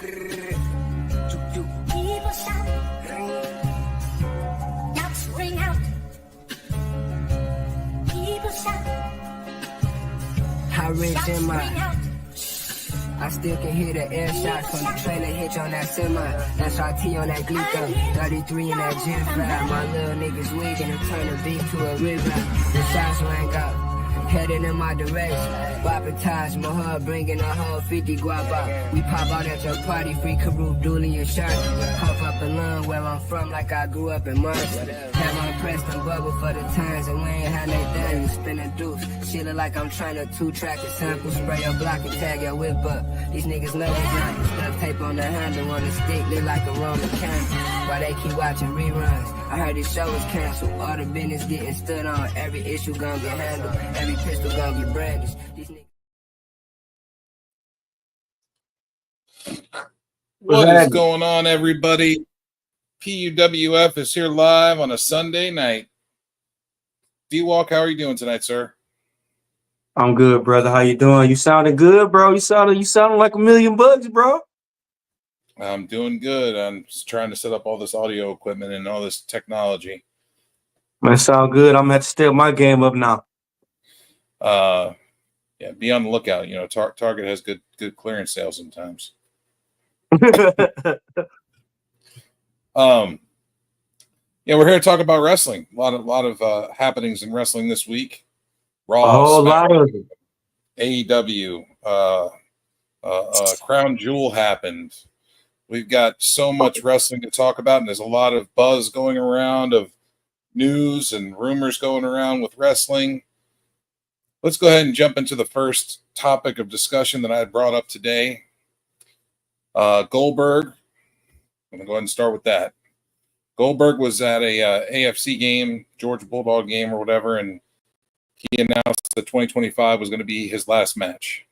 People shout, knocks ring out. People shout, How rich shots am ring I? out. I still can hear the air shots from the trailer hitch on that semi. That's RT on that Glico, 33 in that Gen 5. My little niggas wiggin' and turn a beat to a rip rap. The shots rang out, heading in my direction. Bopping Taj Mahal, bringing a whole 50 guap out. We pop out at your party, free Karoof, Dooley and Shark. Puff up and learn where I'm from like I grew up in March. Have on Preston bubble for the times and we ain't had no done. Spin a deuce, shit look like I'm trying to two-track a sample. Spray your block and tag your whip up. These niggas know it's not. Stuff tape on the handle on the stick, look like a Roman candle. Why they keep watching reruns? I heard this show was canceled. All the business getting stood on. Every issue gonna get handled. Every pistol gonna get brandished. These niggas. What is going on, everybody? P.U.W.F is here live on a Sunday night. D-Walk, how are you doing tonight, sir? I'm good, brother. How you doing? You sounding good, bro. You sounding like $1,000,000, bro. I'm doing good. I'm just trying to set up all this audio equipment and all this technology. Man, sound good. I'm at to step my game up now. Yeah, be on the lookout. You know, Target has good clearance sales sometimes. Yeah, we're here to talk about wrestling. A lot of happenings in wrestling this week. Raw, A whole lot of AEW, Crown Jewel happened. We've got so much wrestling to talk about, and there's a lot of buzz going around of news and rumors going around with wrestling. Let's go ahead and jump into the first topic of discussion that I brought up today. Goldberg. I'm going to go ahead and start with that. Goldberg was at a AFC game, Georgia Bulldog game or whatever, and he announced that 2025 was going to be his last match.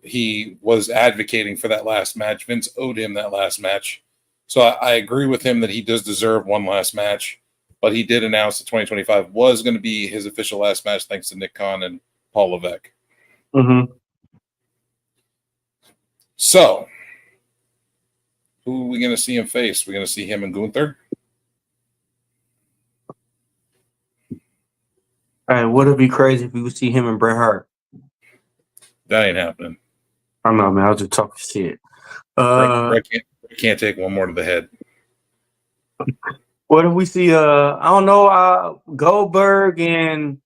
He was advocating for that last match. Vince owed him that last match. So I agree with him that he does deserve one last match, but he did announce that 2025 was going to be his official last match thanks to Nick Khan and Paul Levesque. Mm-hmm. So, who are we going to see him face? We're going to see him and Gunther? Hey, would it be crazy if we would see him and Bret Hart? That ain't happening. I don't know, man. I was just talking shit. Bret can't take one more to the head. What if we see? I don't know. Goldberg and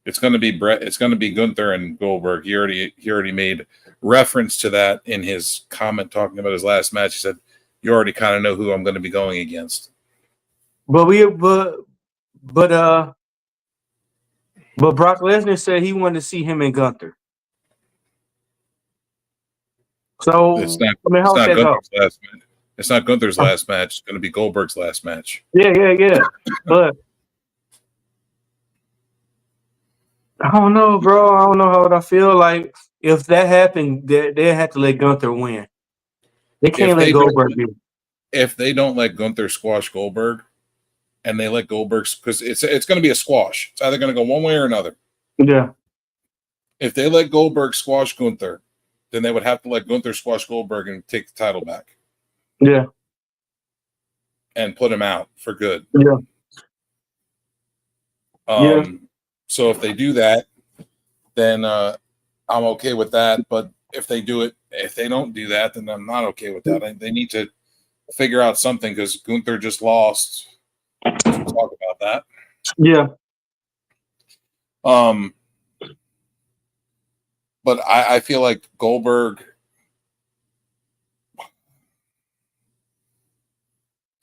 It's going to be Bret. It's going to be Gunther and Goldberg. He already made reference to that in his comment talking about his last match. He said, "You already kind of know who I'm going to be going against." But Brock Lesnar said he wanted to see him and Gunther. So It's not how's that go? Gunther's last match. It's not Gunther's last match. It's going to be Goldberg's last match. Yeah. But I don't know, bro. I don't know how I feel. Like if that happened, they have to let Gunther win. They can't let Goldberg win. If they don't let Gunther squash Goldberg, and they let Goldberg, because it's going to be a squash. It's either going to go one way or another. Yeah. If they let Goldberg squash Gunther, then they would have to let Gunther squash Goldberg and take the title back. Yeah. And put him out for good. Yeah. So if they do that, then I'm okay with that. But if they don't do that, then I'm not okay with that. They need to figure out something because Gunther just lost. We'll talk about that. Yeah. But I feel like Goldberg,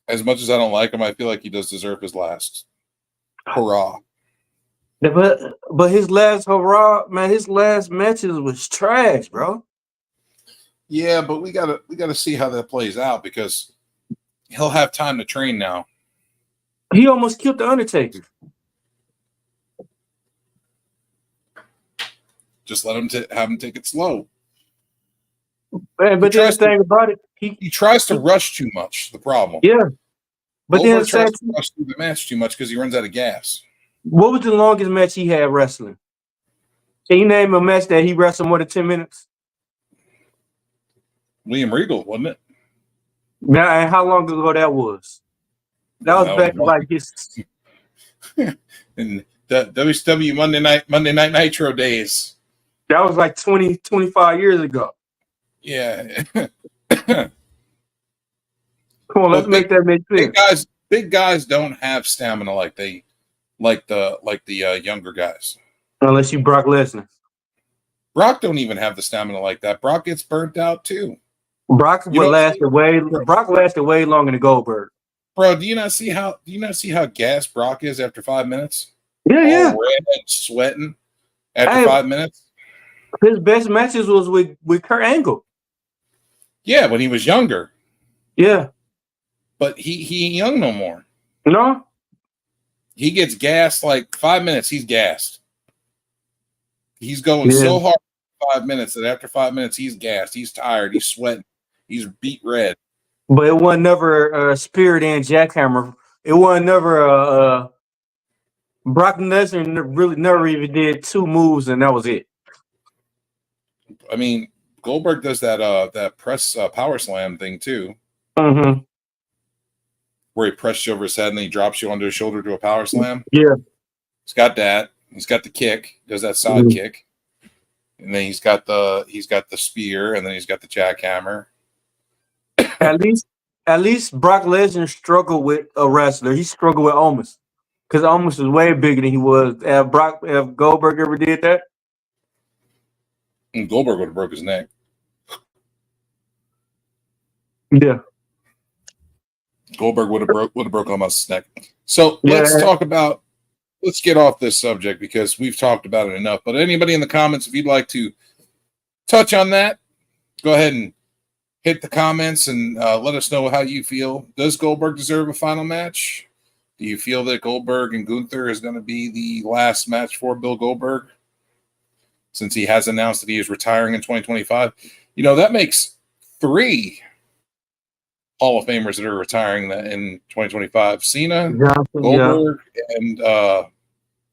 as much as I don't like him, I feel like he does deserve his last hurrah. But his last hurrah, man, his last matches was trash, bro. Yeah, but we gotta see how that plays out because he'll have time to train now. He almost killed the Undertaker. Just let him have him take it slow. Man, but the thing about it, he tries to rush too much. The problem. Yeah. But Goldberg then tries to rush through the match too much because he runs out of gas. What was the longest match he had wrestling? Can you name a match that he wrestled more than 10 minutes? William Regal, wasn't it? Now, and how long ago that was? That was back like his. in the WCW Monday Night Nitro days. That was like 20, 25 years ago. Yeah. Come on, let's make that make sense. Big guys don't have stamina like the younger guys. Unless you Brock Lesnar. Brock don't even have the stamina like that. Brock gets burnt out too. Brock lasted way longer than Goldberg. Bro, do you not see how gassed Brock is after 5 minutes? Yeah. All red, sweating after 5 minutes. His best matches was with Kurt Angle. Yeah, when he was younger. Yeah. But he ain't young no more. No? He gets gassed like 5 minutes, he's gassed. He's going so hard for 5 minutes that after 5 minutes he's gassed. He's tired, he's sweating, he's beat red. But it wasn't never a Spirit and Jackhammer. It wasn't never Brock Lesnar really never even did 2 moves and that was it. I mean, Goldberg does that press power slam thing too. Mm-hmm. Where he presses you over his head and then he drops you onto his shoulder to a power slam. Yeah. He's got that. He's got the kick, does that side kick. And then he's got the spear, and then he's got the jackhammer. At least Brock Lesnar struggled with a wrestler. He struggled with Omos. Because Omos was way bigger than he was. If Goldberg ever did that? And Goldberg would have broke his neck. Yeah. Goldberg would have broke Omos' neck. So let's get off this subject because we've talked about it enough. But anybody in the comments, if you'd like to touch on that, go ahead and hit the comments and let us know how you feel. Does Goldberg deserve a final match? Do you feel that Goldberg and Gunther is going to be the last match for Bill Goldberg? Since he has announced that he is retiring in 2025. You know, that makes 3 Hall of Famers that are retiring in 2025. Cena, Goldberg, and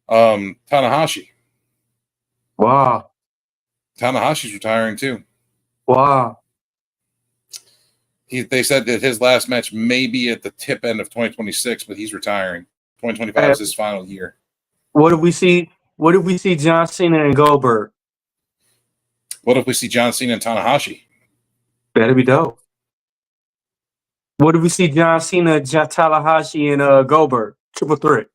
Tanahashi. Wow. Tanahashi's retiring too. Wow. They said that his last match may be at the tip end of 2026, but he's retiring. 2025 is his final year. What if we see John Cena and Goldberg? What if we see John Cena and Tanahashi? That'd be dope. What if we see John Cena, Tanahashi, and Goldberg? Triple threat.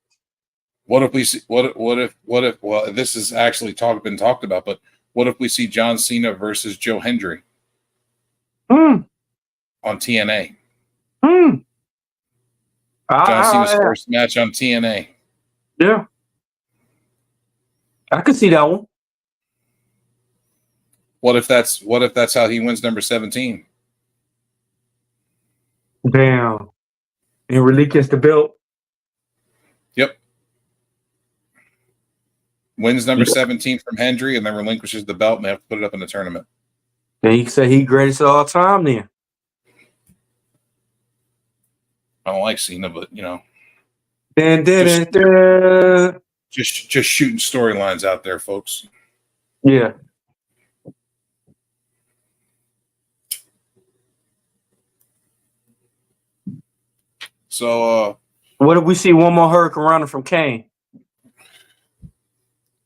What if we see what if well, this is actually been talked about, but what if we see John Cena versus Joe Hendry on TNA? John Cena's first match on TNA. Yeah. I could see that one. What if that's how he wins number 17? Damn. And relinquish the belt. Yep. Wins number 17 from Hendry and then relinquishes the belt and they have to put it up in the tournament. Then you can say he greatest of all time then. I don't like Cena, but you know. Just shooting storylines out there, folks. Yeah. So what if we see one more Hurricane Rana from Kane?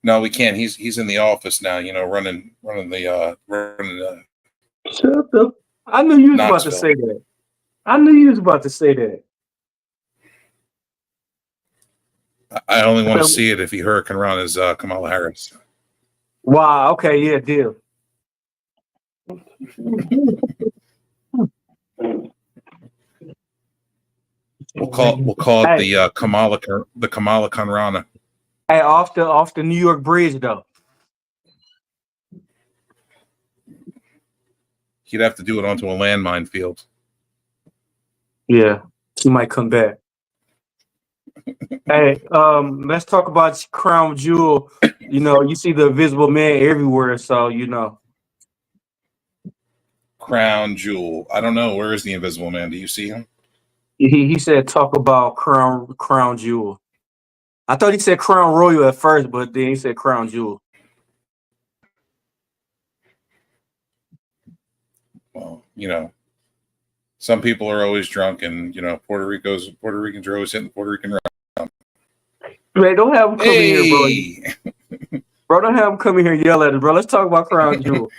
No, we can't. He's in the office now, you know, running the Shut up. I knew you was about to say that. I only want to see it if he Hurricane Rana is Kamala Harris. Wow, okay, yeah, deal. We'll call it the Kamala Kanrana. Hey, off the New York bridge though. He'd have to do it onto a landmine field. Yeah, he might come back. Hey, let's talk about Crown Jewel. You know, you see the Invisible Man everywhere, so you know. Crown Jewel. I don't know. Where is the Invisible Man? Do you see him? He said talk about Crown Jewel. I thought he said Crown Royal at first, but then he said Crown Jewel. you know, some people are always drunk, and Puerto Ricans are always hitting Puerto Rican round. Man, don't have him come in here, bro. Hey, Bro, don't have him come in here and yell at us, bro. Let's talk about Crown Jewel.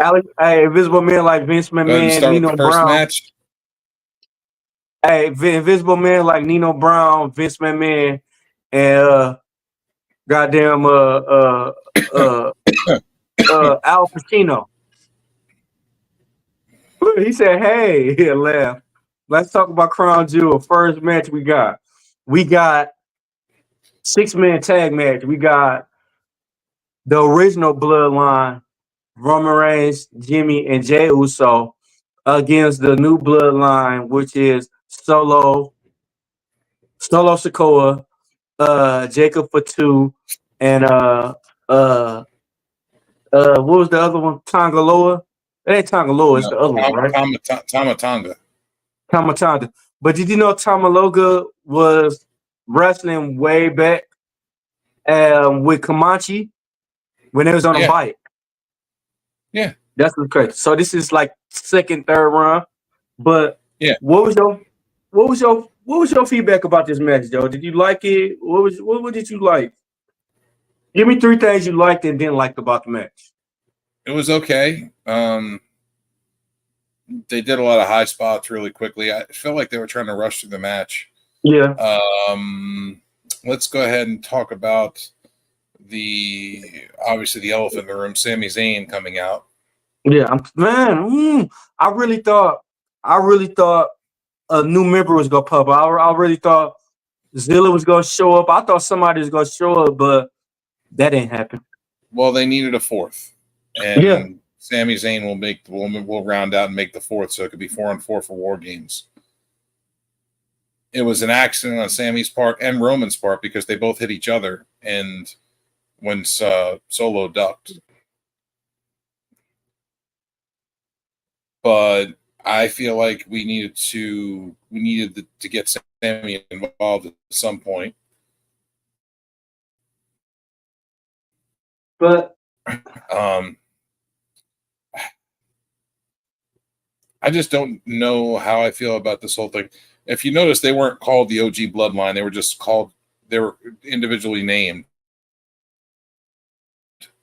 Alex, hey, Invisible Man like Vince go ahead and McMahon, start with Nino the first Brown. match. Hey, Invisible Man like Nino Brown, Vince McMahon, and goddamn Al Pacino. Look, he said, "Hey," he laughed. Let's talk about Crown Jewel. First match we got 6-man tag match. We got the original Bloodline, Roman Reigns, Jimmy, and Jey Uso against the new Bloodline, which is Solo Sikoa, Jacob Fatu, and what was the other one? Tongaloa. It ain't Tongaloa, it's the other one, right? Tamatanga. Tamatanga. But did you know Tamaloga was wrestling way back with Comanche when they was on a bike? Yeah. That's what's crazy. So this is like second, third round. But yeah, what was your feedback about this match, Joe? Did you like it? What did you like? Give me 3 things you liked and didn't like about the match. It was okay. They did a lot of high spots really quickly. I felt like they were trying to rush through the match. Yeah. Let's go ahead and talk about obviously the elephant in the room, Sami Zayn coming out. Yeah, I really thought a new member was gonna pop up. I really thought Zilla was gonna show up. I thought somebody was gonna show up, but that didn't happen. Well, they needed a fourth, and Sami Zayn will round out and make the fourth, so it could be 4-on-4 for War Games. It was an accident on Sammy's part and Roman's part because they both hit each other, and when Solo ducked. But I feel like we needed to get Sammy involved at some point. But I just don't know how I feel about this whole thing. If you notice, they weren't called the OG Bloodline. They were just called. They were individually named.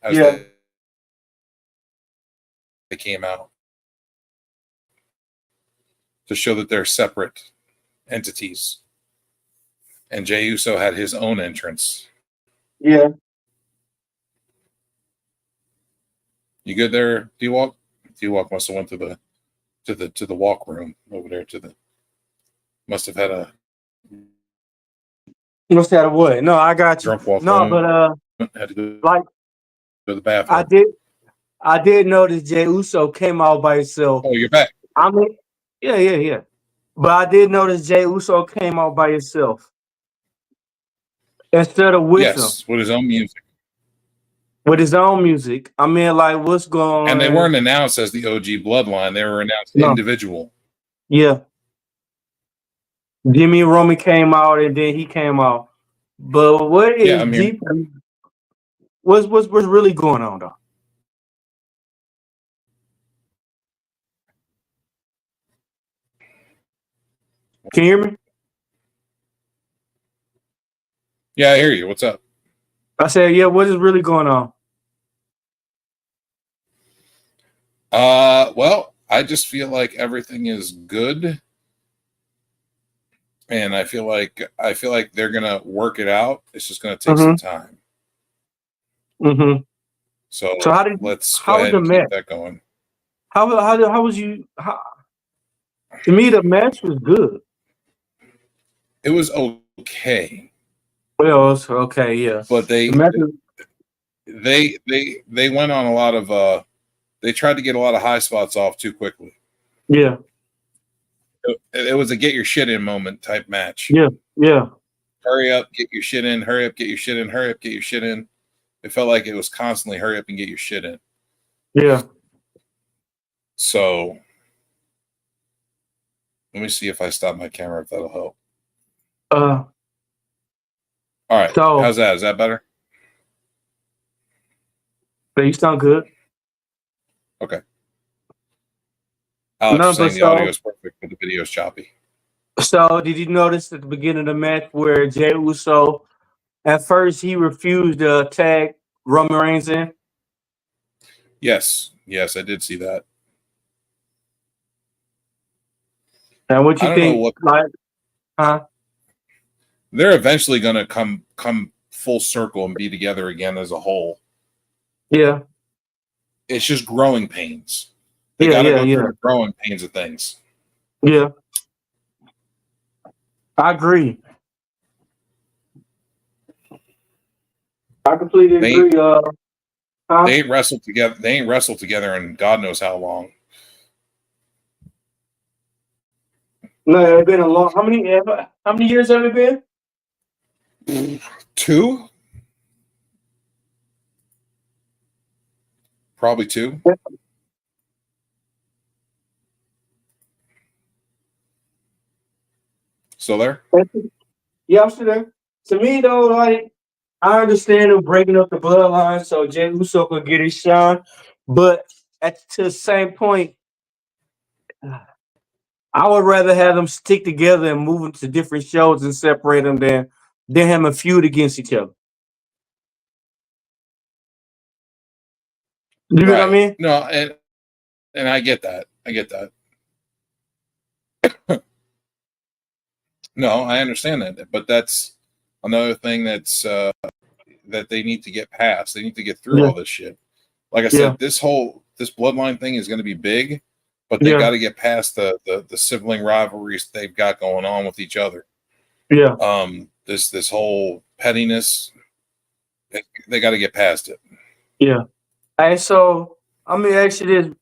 As they came out to show that they're separate entities. And Jey Uso had his own entrance. Yeah. You good there, D-Walk? D-Walk must have went to the walk room over there must have had a Must have had a what? No, I got you. Drunk walk no, home. But had to go like to the bathroom. I did notice Jey Uso came out by himself. Oh, you're back. I mean, yeah. But I did notice Jey Uso came out by himself instead of with him. With his own music. With his own music. I mean, like, what's going on? And they weren't announced as the OG Bloodline. They were announced individual. Yeah. Jimmy and Roman came out, and then he came out. But what is deep? What's really going on, though? Can you hear me? Yeah, I hear you. What's up? I said, yeah, what is really going on? Well, I just feel like everything is good. And I feel like they're gonna work it out. It's just gonna take some time. Mm-hmm. So let's go ahead and keep that going. How was you? To me, the match was good. It was okay. Well, it's okay, yeah. But they went on a lot of they tried to get a lot of high spots off too quickly. Yeah. It was a get your shit in moment type match. Yeah. Hurry up, get your shit in, hurry up, get your shit in, hurry up, get your shit in. It felt like it was constantly hurry up and get your shit in. Yeah. So let me see if I stop my camera, if that'll help. All right. So, how's that? Is that better? You sound good. Okay. Alex No, was but saying the audio is perfect, but the video is choppy. so did you notice at the beginning of the match where Jey Uso at first he refused to tag Roman Reigns in? Yes, I did see that. And what I you don't know think? what Like, huh? they're eventually going to come full circle and be together again as a whole. Yeah, It's just growing pains. They yeah, got to yeah, go through yeah, the growing pains of things. yeah. I agree. I completely They agree. Huh? they ain't wrestled together. They ain't wrestled together in God knows how long. No, it's been a long. How many years have it been? 2, probably 2. Still there? Yeah, I'm still there. To me, though, like I understand them breaking up the bloodline so Jey Uso could get his shine, but to the same point, I would rather have them stick together and move them to different shows and separate them than have a feud against each other. You know what I Right. mean? No, and I get that. No, I understand that, but that's another thing that they need to get past. They need to get through Yeah, all this shit. Like I yeah, said, this bloodline thing is going to be big, but they yeah, got to get past the sibling rivalries they've got going on with each other. yeah, This whole pettiness, they got to get past it. yeah. And so I'm gonna ask you this: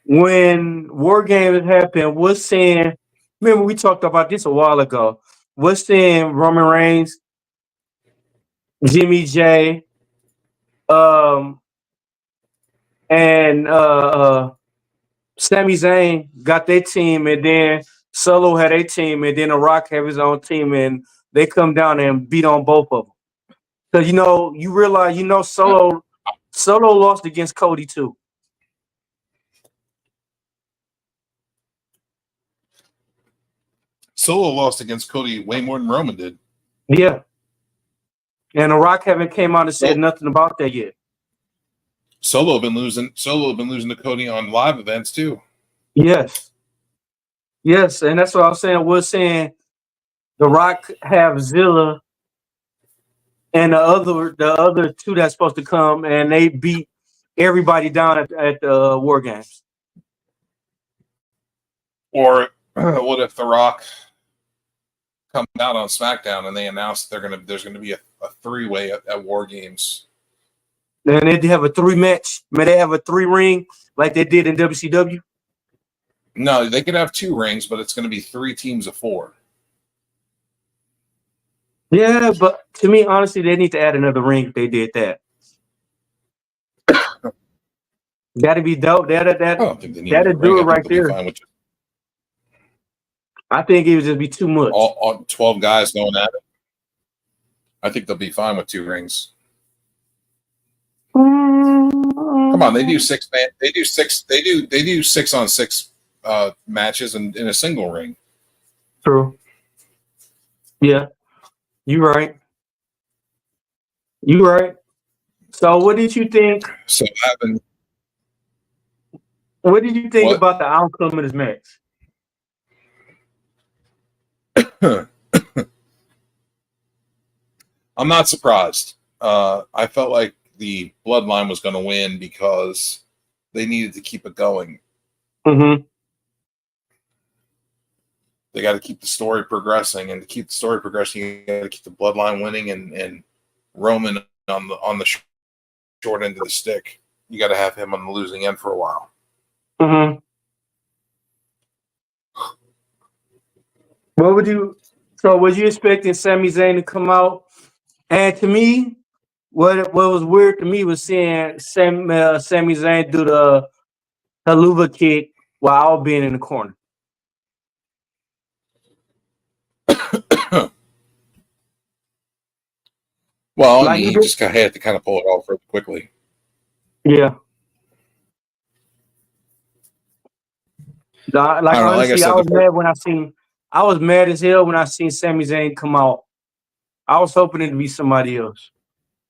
when War Games happened, what's saying? Remember we talked about this a while ago. What's saying Roman Reigns, Jimmy J, um, and Sami Zayn got their team, and then Solo had a team, and then The Rock have his own team, and they come down and beat on both of them. Because you realize, Solo lost against Cody too. Solo lost against Cody way more than Roman did. Yeah, and The Rock haven't came out and said So nothing about that yet. Solo been losing to Cody on live events too. Yes, yes, and that's what I'm saying. We're saying The Rock have Zilla and the other two that's supposed to come, and they beat everybody down at the War Games. Or what if The Rock comes out on SmackDown and they announce there's gonna be a 3-way at War Games? And they have a 3 match. May they have a 3 ring like they did in WCW? No, they could have 2 rings, but it's gonna be 3 teams of 4. Yeah, but to me, honestly, they need to add another ring if they did that. That'd be dope. I don't think they need another That'd ring. do I it think right they'll be there. fine with I think it would just be too much. all 12 guys going at it. I think they'll be fine with 2 rings. Come on, they do 6 man. They do 6. They do 6-on-6 matches in a single ring. True. Yeah, you right. You right. So, what did you think? So having What did you think what? about the outcome of this match? I'm not surprised. I felt like the Bloodline was going to win because they needed to keep it going. Mm-hmm. They got to keep the story progressing, and to keep the story progressing, you got to keep the Bloodline winning and Roman on the short end of the stick. You got to have him on the losing end for a while. Mm-hmm. What would you? So, was you expecting Sami Zayn to come out? And to me, what was weird to me was seeing Sami Zayn do the haluva kick while all being in the corner. Well, I Like mean, he he did. just had to kind of pull it off really quickly. Yeah. Like I don't know. Like I honestly, said, I was mad as hell when I seen Sami Zayn come out. I was hoping it to be somebody else.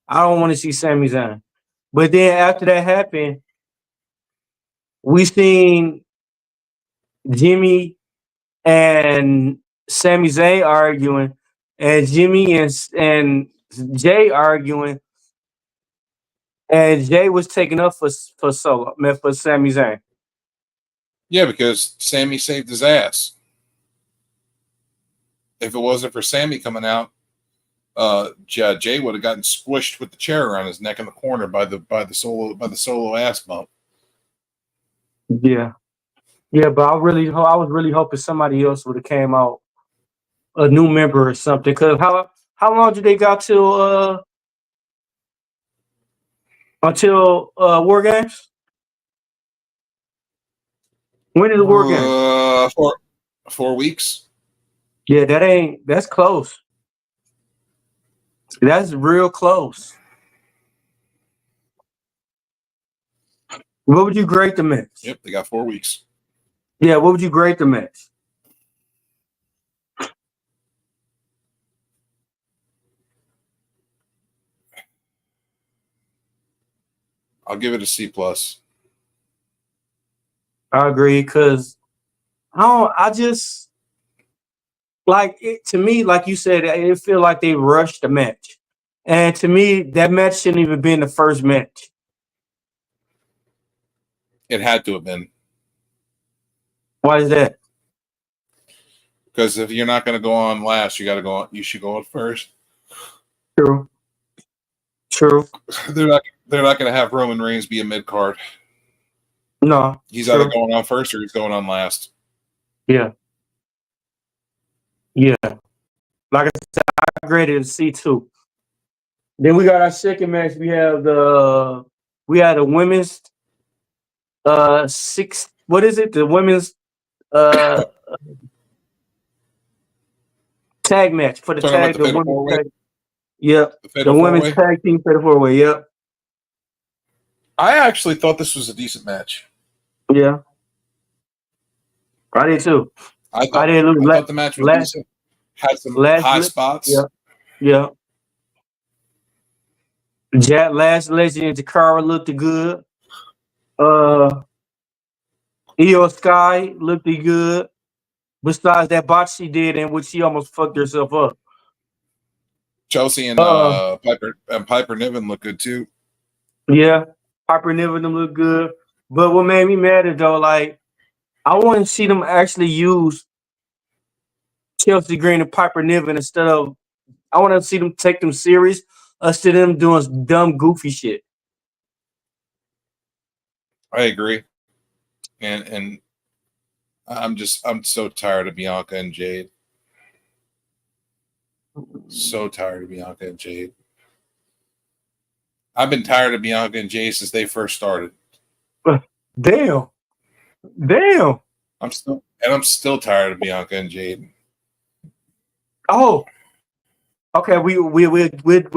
I don't want to see Sami Zayn. But then after that happened, we seen Jimmy and Sami Zayn arguing, and Jimmy and Jay arguing, and Jay was taken up for Solo, meant for Sami Zayn. yeah, because Sammy saved his ass. If it wasn't for Sammy coming out, Jay would have gotten squished with the chair around his neck in the corner by the solo ass bump. Yeah, yeah, but I was really hoping somebody else would have came out, a new member or something. Cause how long did they got till until War Games? When is the War Games? 4 weeks. Yeah, that's close. That's real close. What would you grade the match? Yep, they got 4 weeks. Yeah, what would you grade the match? I'll give it a C plus. I agree, because I just like it. To me, like you said, it feel like they rushed the match, and to me, that match shouldn't even been the first match. It had to have been, Why is that? because if you're not going to go on last, you got to go on. You should go on first. True. True. They're not going to have Roman Reigns be a mid card. No. He's true. either going on first or he's going on last. Yeah. Yeah. Like I said, I graded it a C2. Then we got our second match. We had the women's six. What is it? The women's uh tag match for the Talking about tag. the The fatal women's four-way? tag. Yep. The The fatal women's four-way? tag team fatal 4-way. Yep. I actually thought this was a decent match. Yeah. I did too. I thought the match was decent. Had some high spots. Yeah. Yeah. Last Legend Jakara looked good. Io Sky looked good. Besides that botch she did, in which she almost fucked herself up. Chelsea and Piper Niven look good too. Yeah, Piper Niven them look good. But what made me mad is though, like, I want to see them actually use Chelsea Green and Piper Niven instead of. I want to see them take them serious instead of them doing dumb, goofy shit. I agree, and I'm so tired of Bianca and Jade. So tired of Bianca and Jade. I've been tired of Bianca and Jade since they first started. Damn. I'm still tired of Bianca and Jade. Oh. Okay, we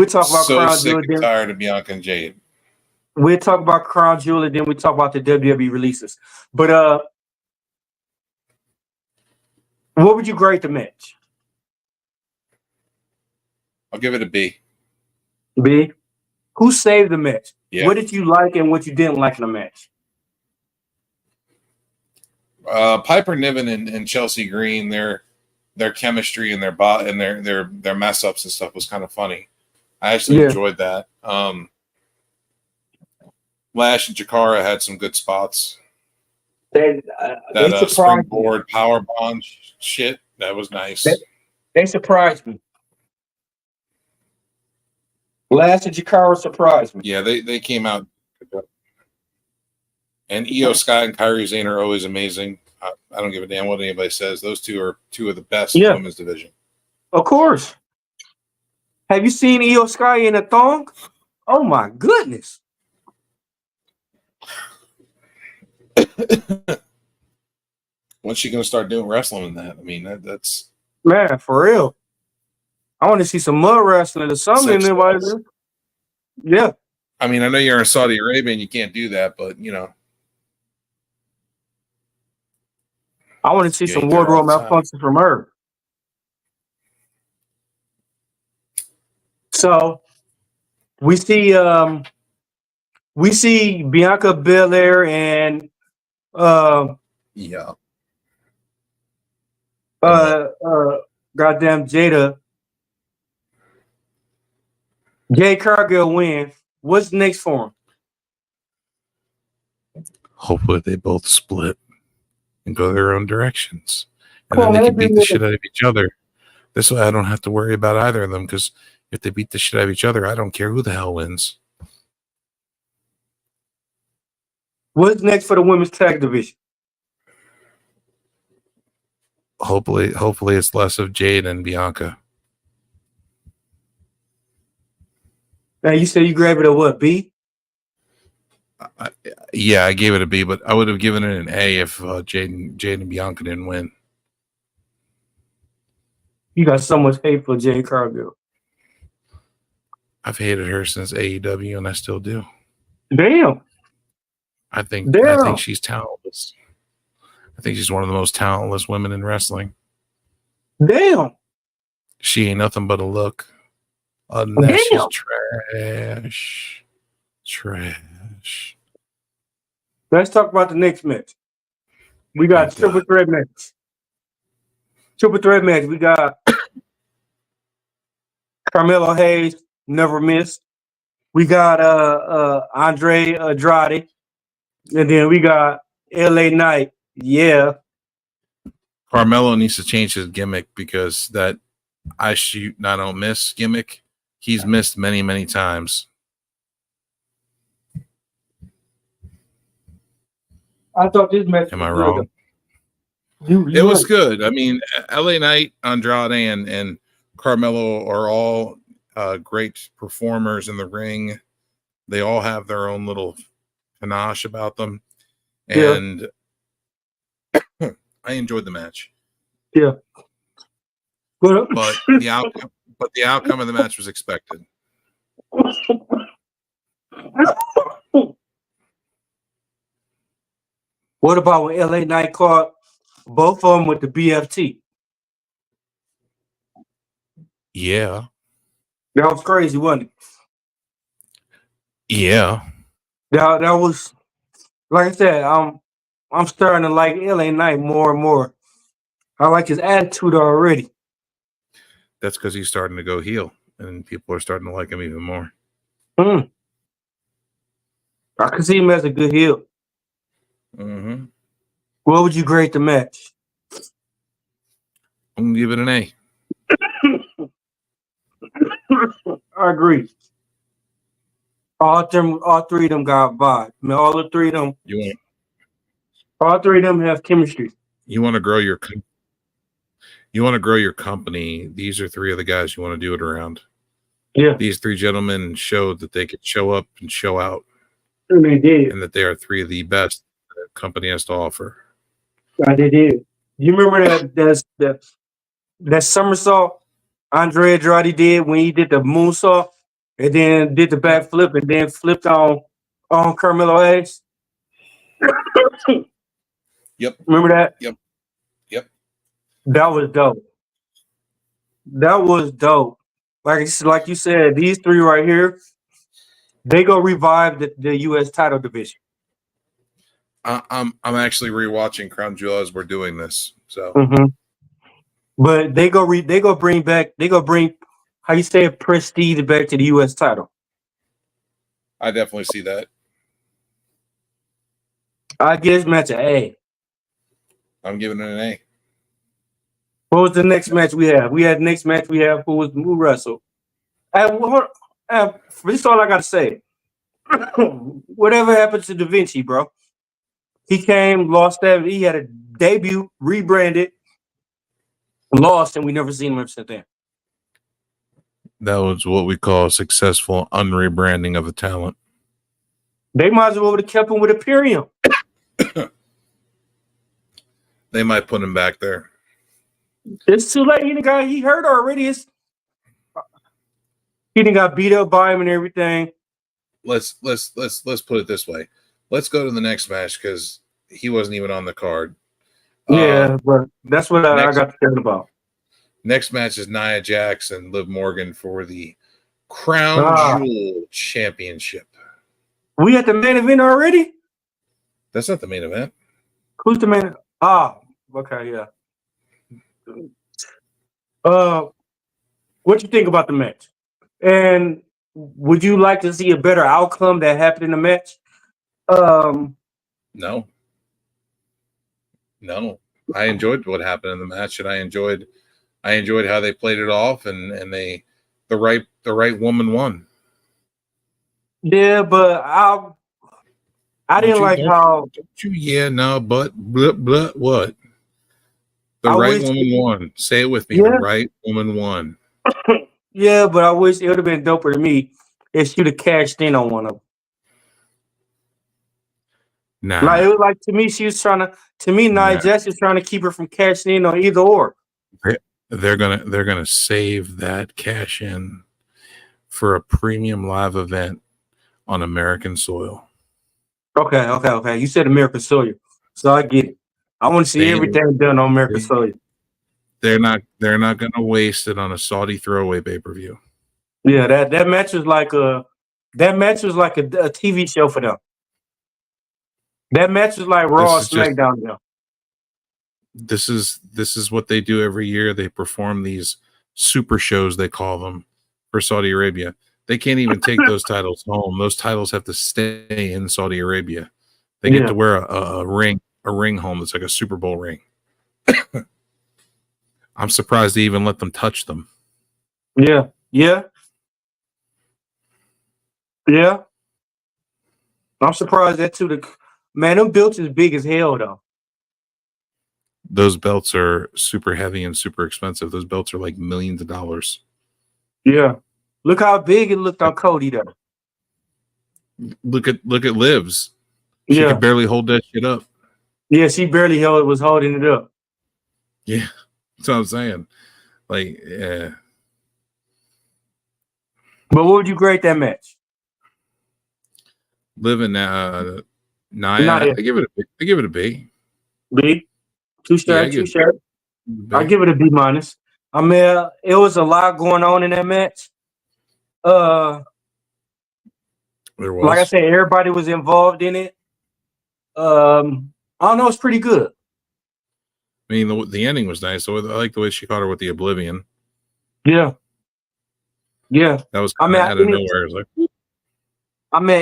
talk about so Crown sick Jewel. and tired of Bianca and Jade. We'll talk about Crown Jewel, and then we talk about the WWE releases. But what would you grade the match? I'll give it a B. B. Who saved the match? Yeah. What did you like and what you didn't like in the match? Piper Niven and Chelsea Green, their chemistry and their mess ups and stuff was kind of funny. I actually enjoyed that. Lash and Jakara had some good spots. That springboard power bomb shit, that was nice. They surprised me. Lash and Jakara surprised me. Yeah, they came out. And Io Sky and Kairi Sane are always amazing. I don't give a damn what anybody says. Those two are two of the best in the women's division. Of course. Have you seen Io Sky in a thong? Oh my goodness. When's she going to start doing wrestling in that? I mean, that's... Man, for real. I want to see some mud wrestling or something. Yeah. I mean, I know you're in Saudi Arabia and you can't do that, but, you know. I want to see You some ain't there all wardrobe the time. malfunction from her. So we see Bianca Belair and uh Yeah. And what? goddamn Jade Cargill win. What's next for him? Hopefully they both split and go their own directions. And Come then on, they man, can beat the shit out of each other. This way I don't have to worry about either of them, because if they beat the shit out of each other, I don't care who the hell wins. What's next for the women's tag division? Hopefully it's less of Jade and Bianca. Now you said you gave it a what, B? Yeah, I gave it a B, but I would have given it an A if Jade and Bianca didn't win. You got so much hate for Jade Cargill. I've hated her since AEW, and I still do. Damn. I think she's talentless. I think she's one of the most talentless women in wrestling. Damn. She ain't nothing but a look. Other than that, she's trash. Trash. Let's talk about the next match. We got Thank triple God. threat match. Triple threat match. We got Carmelo Hayes, never miss. We got Andre Andrade, and then we got LA Knight. Yeah. Carmelo needs to change his gimmick, because that I shoot and I don't miss gimmick, he's missed many, many times. I thought this match. Am I wrong? It was good. I mean, LA Knight, Andrade, and Carmelo are all great performers in the ring. They all have their own little panache about them. And I enjoyed the match. Yeah. But the outcome of the match was expected. What about when LA Knight caught both of them with the BFT? Yeah. That was crazy, wasn't it? Yeah. That was, like I said, I'm starting to like LA Knight more and more. I like his attitude already. That's because he's starting to go heel, and people are starting to like him even more. I can see him as a good heel. Mm-hmm. What would you grade the match? I'm gonna give it an A. I agree. All three of them got vibe. I mean, all three of them have chemistry. You want to grow your company. These are three of the guys you want to do it around. Yeah. These three gentlemen showed that they could show up and show out. And they did. And that they are three of the best the company has to offer. They did. You remember that somersault Andre Andrade did when he did the moonsault and then did the backflip and then flipped on Carmelo Hayes? Yep. Remember that? Yep. That was dope. Like you said, these three right here, they go revive the U.S. title division. I'm actually rewatching Crown Jewel as we're doing this. So, but they go bring how you say prestige back to the U.S. title. I definitely see that. I give this match an A. I'm giving it an A. What was the next match we have? Who wrestled? This is all I gotta say. Whatever happened to Da Vinci, bro? He came, lost that. He had a debut, rebranded, lost, and we never seen him ever since then. That was what we call a successful unrebranding of a talent. They might as well have kept him with Imperium. They might put him back there. It's too late. He hurt already. He didn't got beat up by him and everything. Let's put it this way. Let's go to the next match because he wasn't even on the card. Yeah, but that's what I Next got to thinking about. next match is Nia Jax and Liv Morgan for the Crown Ah, Jewel Championship. we at the main event already? That's not the main event. Who's the main? Ah, okay, yeah. Uh, what you think about the match? And would you like to see a better outcome that happened in the match? Um, No. I enjoyed what happened in the match, and I enjoyed how they played it off, and the right woman won. yeah, but I didn't like how Yeah, no, but what? The I right wish. woman won. Say it with me. The Yeah, right woman won. yeah, but I wish it would have been doper to me if she'd have cashed in on one of them. Like Nah, it was like to me, she was trying to. To me, Nia nah. Jax is trying to keep her from cashing in on either or. They're gonna save that cash in for a premium live event on American soil. Okay. You said American soil, so I get it. I want to see They everything done on American soil. they're not gonna waste it on a Saudi throwaway pay-per-view. Yeah, that match was like a TV show for them. That match was like Raw This or is just SmackDown now. this is what they do every year. They perform these super shows, they call them, for Saudi Arabia. They can't even take those titles home. Those titles have to stay in Saudi Arabia. They get Yeah, to wear a ring home that's like a Super Bowl ring. I'm surprised they even let them touch them. yeah, yeah, yeah. I'm surprised that too. Man, them belts is big as hell though. Those belts are super heavy and super expensive. Those belts are like millions of dollars. Yeah, look how big it looked on Cody though. Look at Liv's. She Yeah, could barely hold that shit up. yeah. She barely was holding it up. Yeah, that's what I'm saying. Like, yeah, But what would you grade that match? living Not Nia. a I give it a B. B. Two Yeah, I straight, give two it straight. a I B. give it a B minus. I mean, it was a lot going on in that match. Uh, There like I was. said, everybody was involved in it. I don't know, it's pretty good. I mean, the ending was nice. So I like the way she caught her with the Oblivion. Yeah, yeah. That was I kind mean, of out of nowhere. It was like,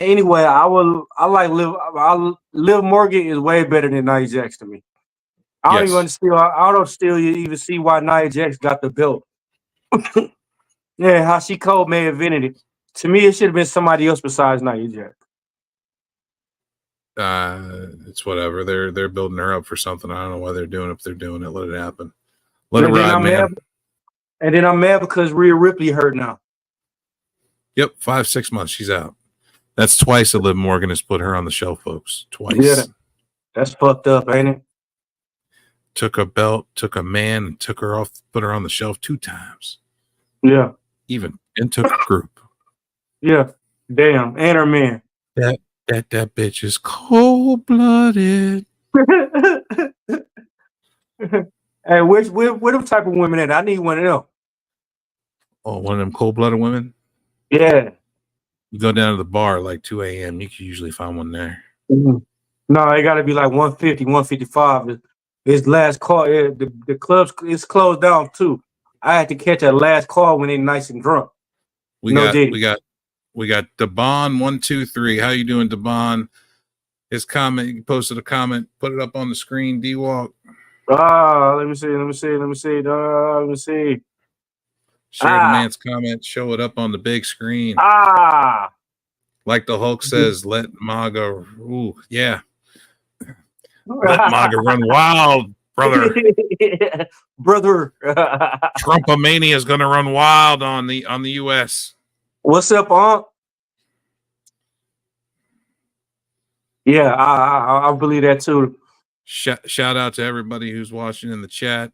anyway, I like Liv Morgan is way better than Nia Jax to me. I don't even yes, understand. I don't still even see why Nia Jax got the belt. Yeah, how she cold may have invented it. To me, it should have been somebody else besides Nia Jax. it's whatever. They're building her up for something. I don't know why they're doing it. If they're doing it, let it happen. Let it And then ride, I'm man. mad. And then I'm mad because Rhea Ripley hurt now. Yep, 5-6 months. She's out. That's twice that Liv Morgan has put her on the shelf, folks. Twice. Yeah, that's fucked up, ain't it? Took a belt, took a man, and took her off, put her on the shelf 2 times. Yeah, And took a group. yeah. Damn, and her man. That bitch is cold blooded. Hey, where them type of women at? I need one of them. Oh, one of them cold blooded women. Yeah. You go down to the bar like 2 a.m. You can usually find one there. Mm-hmm. No, it got to be like 150, 155. It's last call. Yeah, the club's it's closed down too. I had to catch that last call when they're nice and drunk. We got Devon123. How you doing, Devon? His comment, you posted a comment, put it up on the screen, D-Walk. Let me see. Let me see. Share the man's comment, show it up on the big screen. Like the Hulk says, let MAGA, ooh, yeah. Let MAGA run wild, brother. Brother. Trumpomania is going to run wild on the U.S. What's up, Unc? Yeah, I believe that too. Shout out to everybody who's watching in the chat.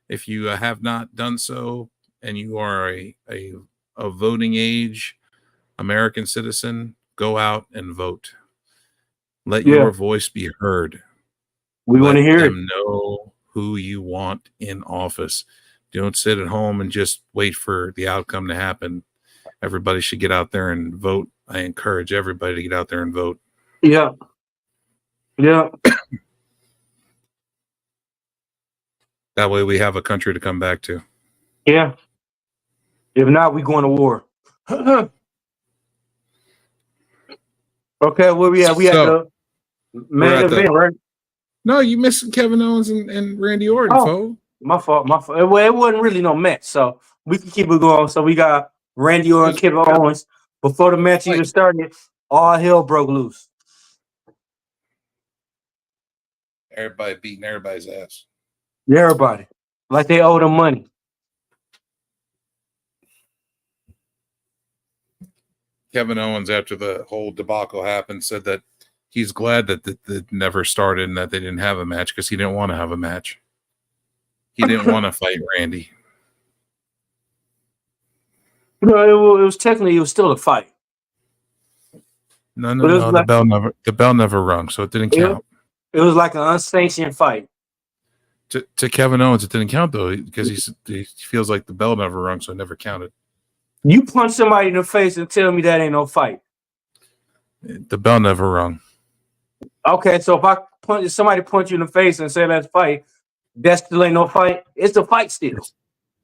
If you have not done so and you are a voting age American citizen, go out and vote. Let your voice be heard. We want to hear it. Know who you want in office. Don't sit at home and just wait for the outcome to happen. Everybody should get out there and vote. I encourage everybody to get out there and vote. Yeah. Yeah. That way we have a country to come back to. Yeah. If not, we going to war. Okay, where we at? We at the main event, right? No, you missing Kevin Owens and Randy Orton, fool. My fault. Well, it wasn't really no match, so we can keep it going. So we got Randy Orton and Kevin Owens. Before the match even started, all hell broke loose. Everybody beating everybody's ass. Everybody. Like they owe them money. Kevin Owens, after the whole debacle happened, said that he's glad that it never started and that they didn't have a match because he didn't want to have a match. He didn't want to fight Randy. No, it was still a fight. No. The bell never rung, so it didn't count. It was like an unsanctioned fight. To Kevin Owens, it didn't count though because he feels like the bell never rung, so it never counted. You punch somebody in the face and tell me that ain't no fight. The bell never rung. Okay, so if somebody punch you in the face and say that's fight, that still ain't no fight. It's a fight still.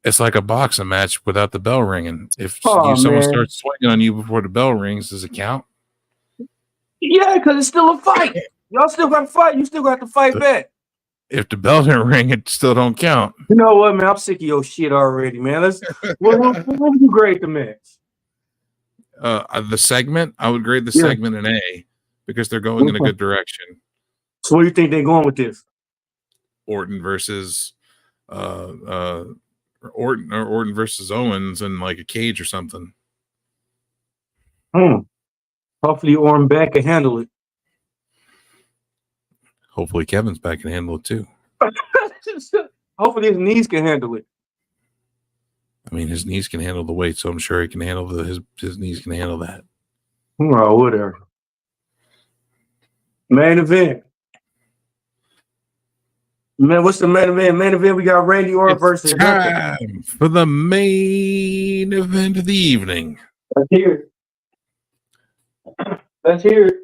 It's like a boxing match without the bell ringing. If someone starts swinging on you before the bell rings, does it count? Yeah, because it's still a fight. Y'all still got to fight. You still got to fight back. If the bell didn't ring, it still don't count. You know what, man? I'm sick of your shit already, man. What would you grade the match? The segment, I would grade the segment an A because they're going in a good direction. So where do you think they're going with this? Orton versus Orton versus Owens in like a cage or something. Hopefully Orton back can handle it. Hopefully Kevin's back and handle it too. Hopefully his knees can handle it. I mean, his knees can handle the weight, so I'm sure he can handle his knees can handle that. Oh, whatever. Main event. Man, what's the main event? Main event, we got Randy Orton versus time for the main event of the evening. Let's hear it. Let's hear it.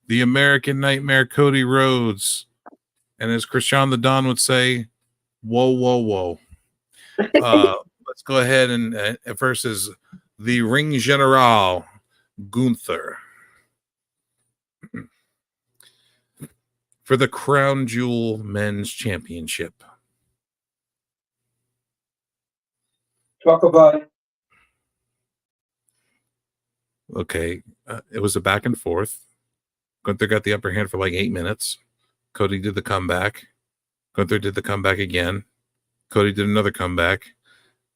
The American Nightmare, Cody Rhodes. And as Christian the Don would say, whoa, whoa, whoa. Let's go ahead and versus the Ring General, Gunther. For the Crown Jewel Men's Championship. Talk about it. Okay. It was a back and forth. Gunther got the upper hand for like 8 minutes. Cody did the comeback. Gunther did the comeback again. Cody did another comeback.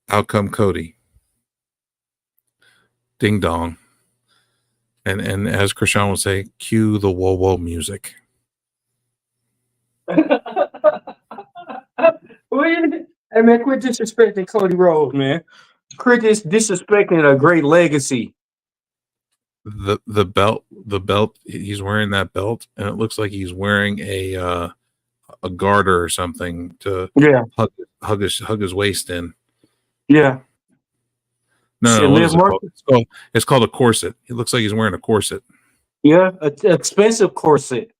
Out come Cody. Ding dong. And as Krishan will say, cue the whoa whoa music. Hey man, quit disrespecting Cody Rhodes, man. Quit disrespecting a great legacy. The belt, he's wearing that belt, and it looks like he's wearing a garter or something to hug his waist in. Yeah. No, what is it called? It's called a corset. It looks like he's wearing a corset. Yeah, an expensive corset.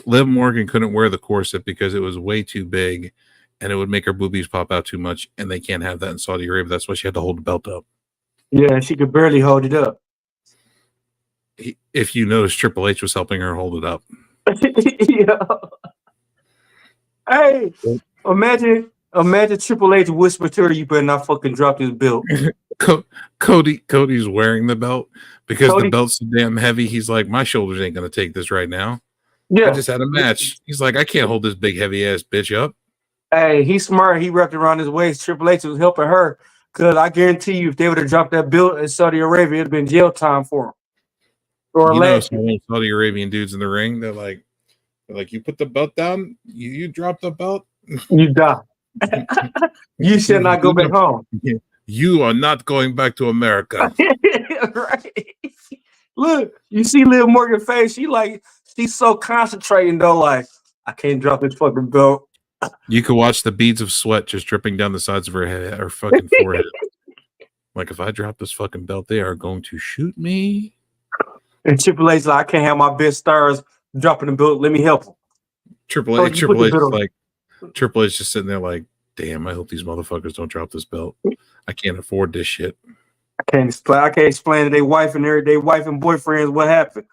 Liv Morgan couldn't wear the corset because it was way too big, and it would make her boobies pop out too much, and they can't have that in Saudi Arabia. That's why she had to hold the belt up. Yeah, she could barely hold it up. If you notice, Triple H was helping her hold it up. Yeah. Hey, imagine Triple H whispered to her, "You better not fucking drop this belt." Cody's wearing the belt because the belt's so damn heavy. He's like, my shoulders ain't gonna take this right now. Yeah, I just had a match. He's like, I can't hold this big heavy ass bitch up. Hey, he's smart. He wrapped around his waist. Triple H was helping her because I guarantee you, if they would have dropped that belt in Saudi Arabia, it'd have been jail time for him. Or you know, some Saudi Arabian dudes in the ring, they're like, you put the belt down, you drop the belt, you die. You should not go back home. You are not going back to America. Right. Look, you see Liv Morgan's face. She's so concentrating though. Like, I can't drop this fucking belt. You could watch the beads of sweat just dripping down the sides of her head, her fucking forehead. Like, if I drop this fucking belt, they are going to shoot me. And Triple H's like, I can't have my best stars dropping the belt. Let me help them. Triple So H, you put the belt on. like, Triple H just sitting there like, damn, I hope these motherfuckers don't drop this belt. I can't afford this shit. I can't explain to their wife and boyfriends what happened.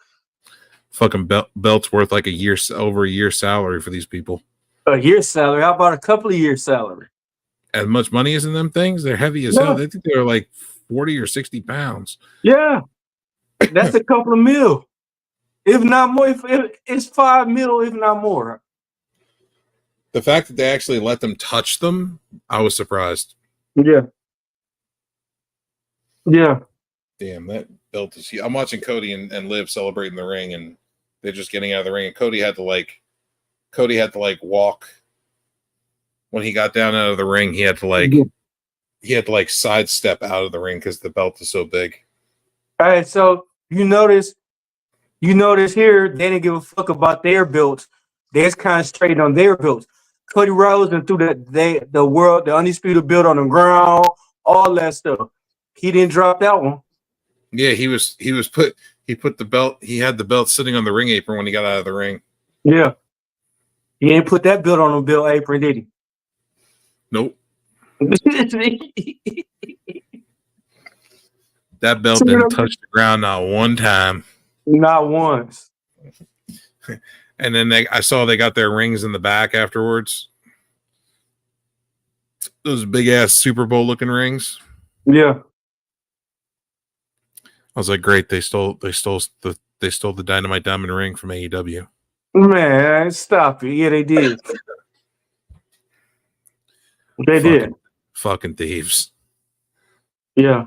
Fucking belt's worth like over a year's salary for these people. A year's salary? How about a couple of years' salary? As much money as in them things, they're heavy as hell. They think they're like 40 or 60 pounds. Yeah. That's a couple of mil. If not more, if it's 5 mil, if not more. The fact that they actually let them touch them, I was surprised. Yeah. Yeah. Damn, that belt is huge. I'm watching Cody and Liv celebrating the ring, and they're just getting out of the ring. And Cody had to walk. When he got down out of the ring, he had to sidestep out of the ring because the belt is so big. All right, so you notice here they didn't give a fuck about their belts. They just concentrated on their belts. Cody Rhodes and threw the undisputed belt on the ground, all that stuff. He didn't drop that one. Yeah, he put the belt. He had the belt sitting on the ring apron when he got out of the ring. Yeah, he ain't put that belt on the belt apron, did he? Nope. That belt didn't touch the ground not one time. Not once. And then I saw they got their rings in the back afterwards. Those big ass Super Bowl looking rings. Yeah. I was like, great. They stole the Dynamite Diamond ring from AEW. Man, stop it. Yeah, they did. They did. Fucking thieves. Yeah.